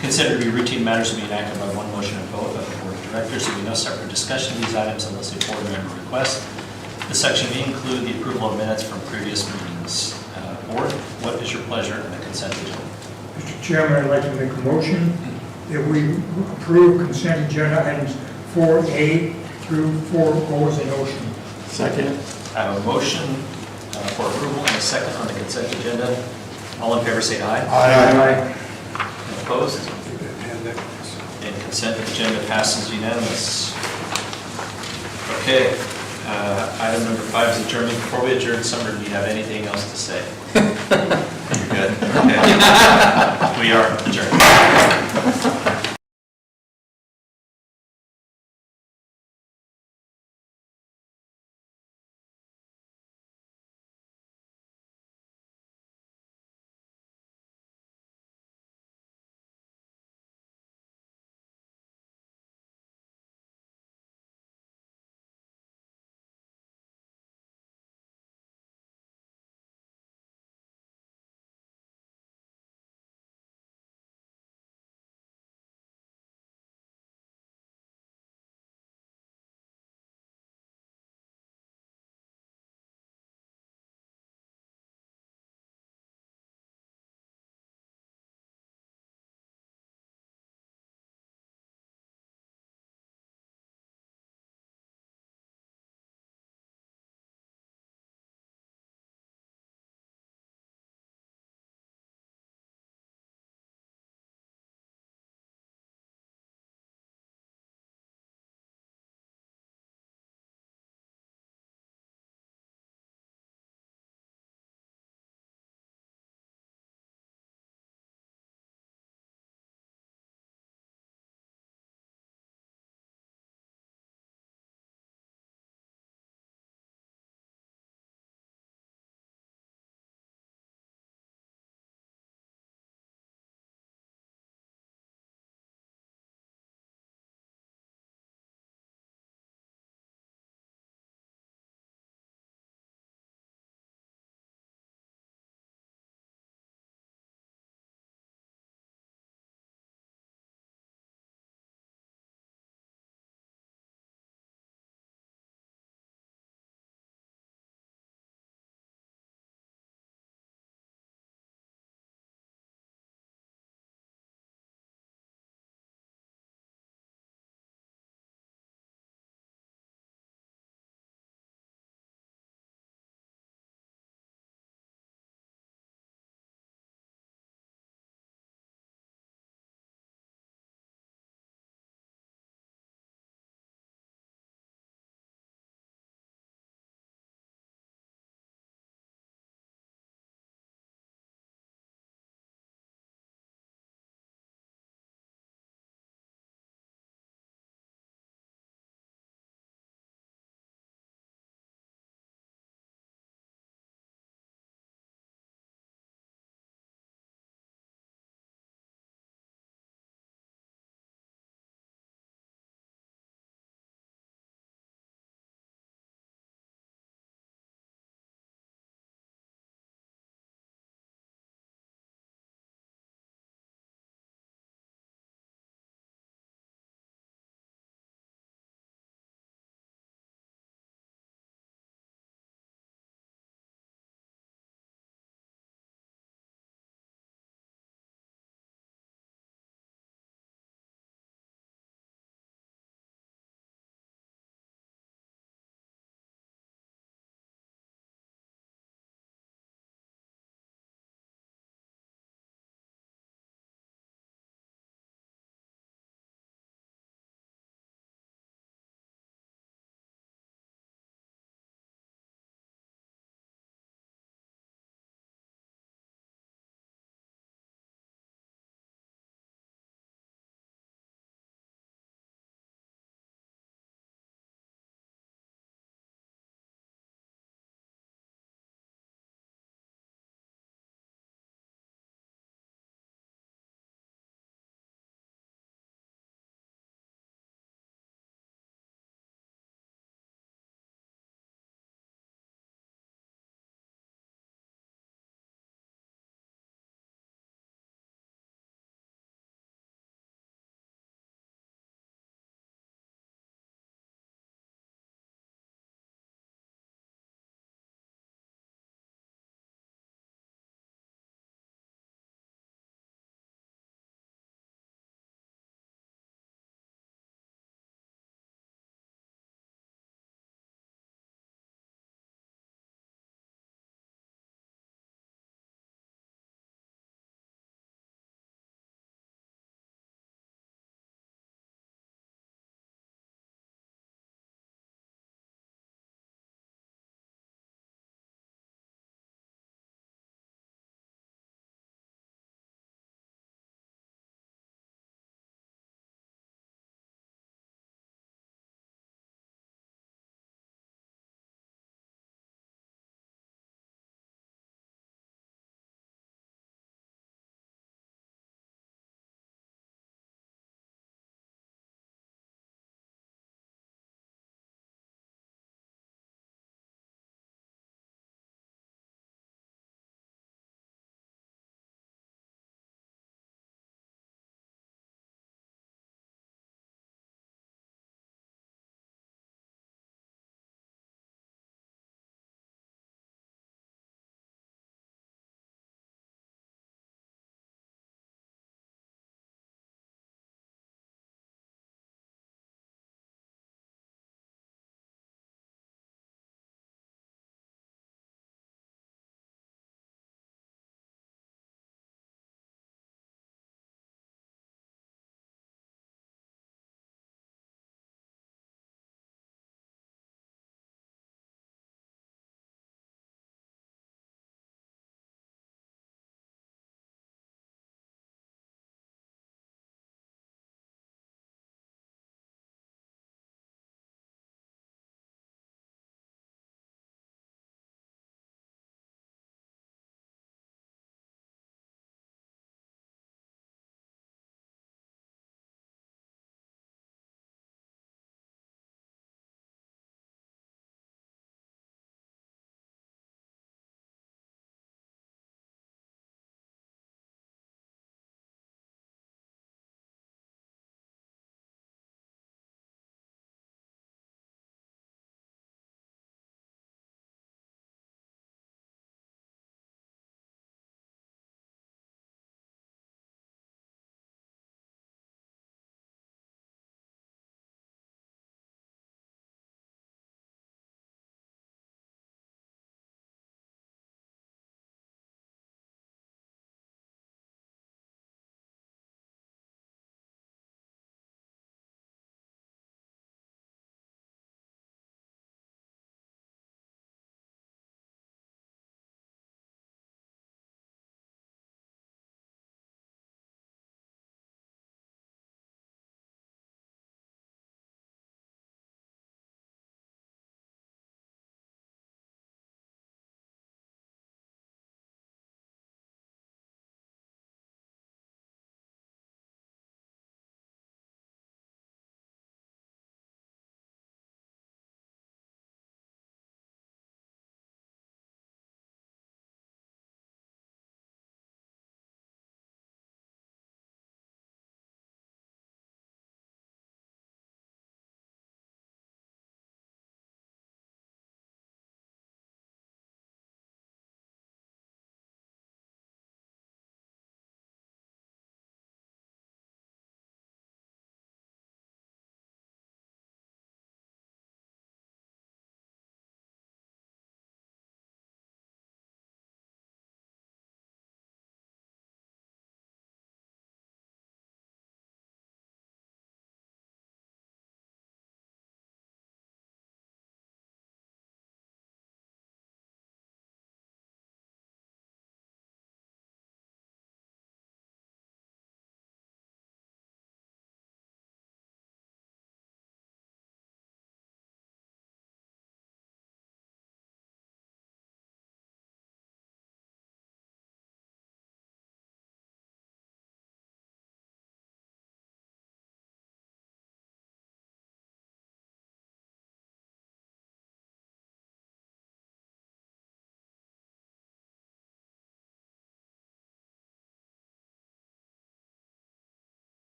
considered to be routine matters to be enacted by one motion and vote of the board of directors. There will be no separate discussion of these items unless a board member requests. The section may include the approval of minutes from previous meetings. Board, what is your pleasure in the consent agenda? Mr. Chairman, I'd like to make a motion that we approve consent agenda items 4A through 4O as a motion. Second. I have a motion for approval and a second on the consent agenda. All in favor say aye. Aye. And opposed? And consent agenda passes unanimous. Okay, item number 5 is adjournment. Before we adjourn, Summer, do you have anything else to say? You're good? Okay. We are